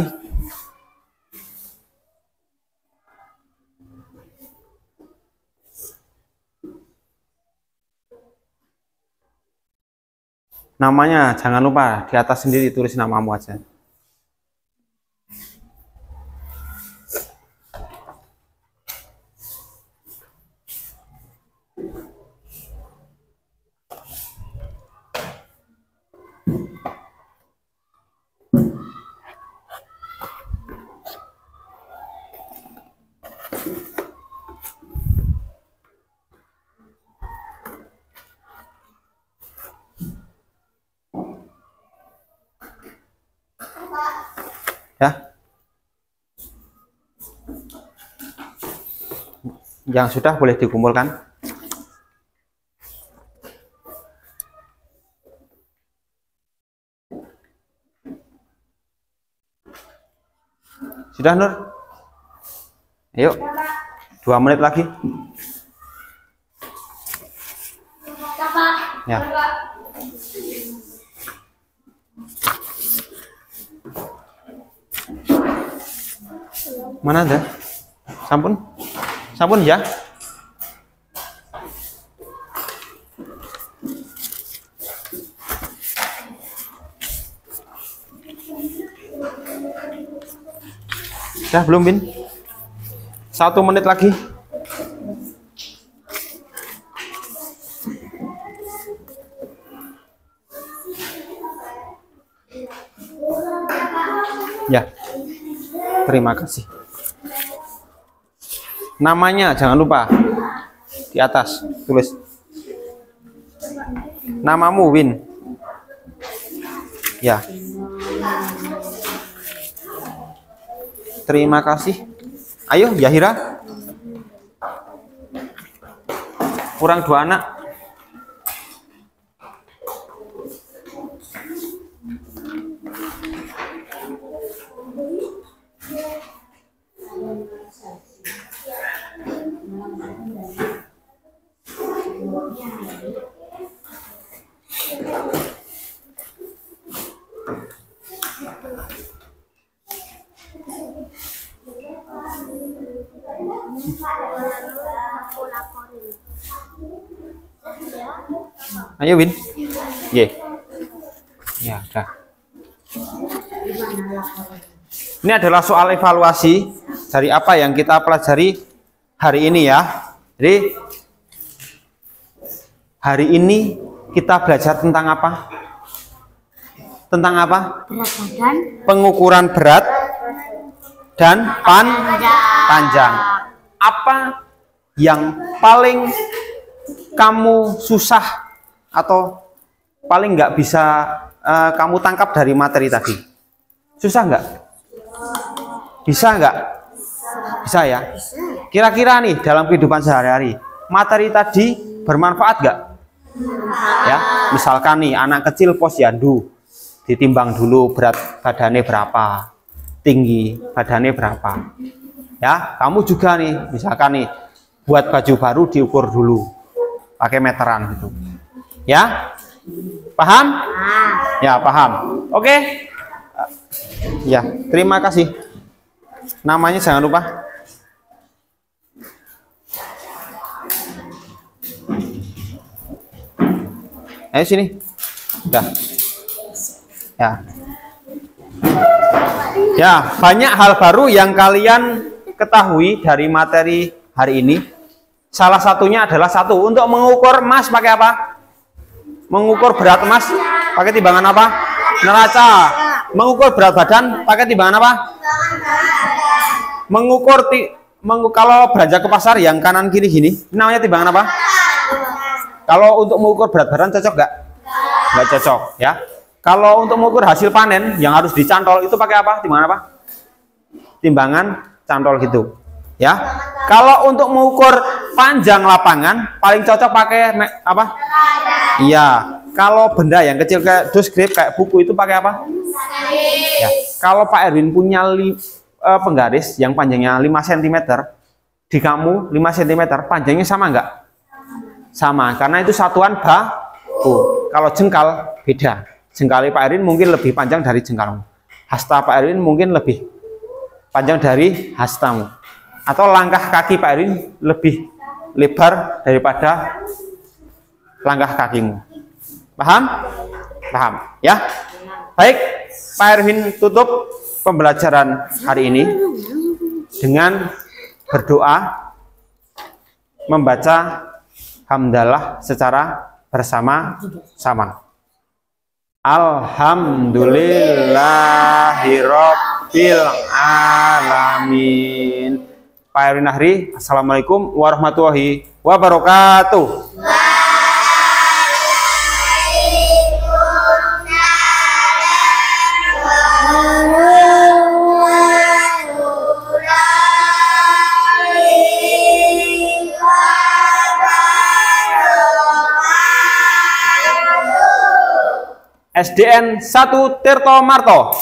Namanya jangan lupa di atas sendiri tulis namamu aja. Ya. Yang sudah boleh dikumpulkan. Sudah Nur? Ayo. 2 menit lagi. Ya. Mana ada? Sampun? Sampun ya? Sudah belum, Bin? 1 menit lagi. Ya, terima kasih. Namanya jangan lupa di atas tulis. Namamu, Win. Ya. Terima kasih. Ayo, Yahira. Kurang 2 anak. Ayo, Win. Ye. Ya, udah. Ini adalah soal evaluasi dari apa yang kita pelajari hari ini ya. Jadi hari ini kita belajar tentang apa? Tentang apa? Berat badan. Pengukuran berat dan panjang. Apa yang paling kamu susah atau paling nggak bisa kamu tangkap dari materi tadi? Susah nggak? Bisa nggak? Bisa ya? Kira-kira nih dalam kehidupan sehari-hari materi tadi bermanfaat nggak? Ya, misalkan nih anak kecil posyandu, ditimbang dulu berat badannya berapa, tinggi badannya berapa. Ya, kamu juga nih, misalkan nih buat baju baru diukur dulu pakai meteran gitu. Ya, paham? Ya, paham. Oke. Ya, terima kasih. Namanya jangan lupa. Ayo sini. Udah. Ya. Ya, banyak hal baru yang kalian ketahui dari materi hari ini. Salah satunya adalah untuk mengukur emas pakai apa? Mengukur berat emas pakai timbangan apa? Neraca. Mengukur berat badan pakai timbangan apa? Mengukur kalau belanja ke pasar yang kanan kiri gini, namanya timbangan apa? Kalau untuk mengukur berat badan cocok nggak? Nggak cocok ya. Kalau untuk mengukur hasil panen yang harus dicantol itu pakai apa? Timbangan apa? Timbangan cantol gitu. Ya. Kalau untuk mengukur panjang lapangan paling cocok pakai apa? Iya. Kalau benda yang kecil kayak duskrip kayak buku itu pakai apa? Ya. Kalau Pak Erwin punya penggaris yang panjangnya 5 cm, di kamu 5 cm, panjangnya sama nggak? Sama, karena itu satuan baku. Kalau jengkal beda. Jengkali Pak Erwin mungkin lebih panjang dari jengkalmu. Hasta Pak Erwin mungkin lebih panjang dari hastamu. Atau langkah kaki Pak Erwin lebih lebar daripada langkah kakimu. Paham? Paham ya? Baik, Pak Erwin tutup pembelajaran hari ini dengan berdoa, membaca hamdalah secara bersama-sama. Alhamdulillahirabbil alamin. Pak Erwin Nahri, assalamualaikum warahmatullahi wabarakatuh. SDN 1 Tirto Marto.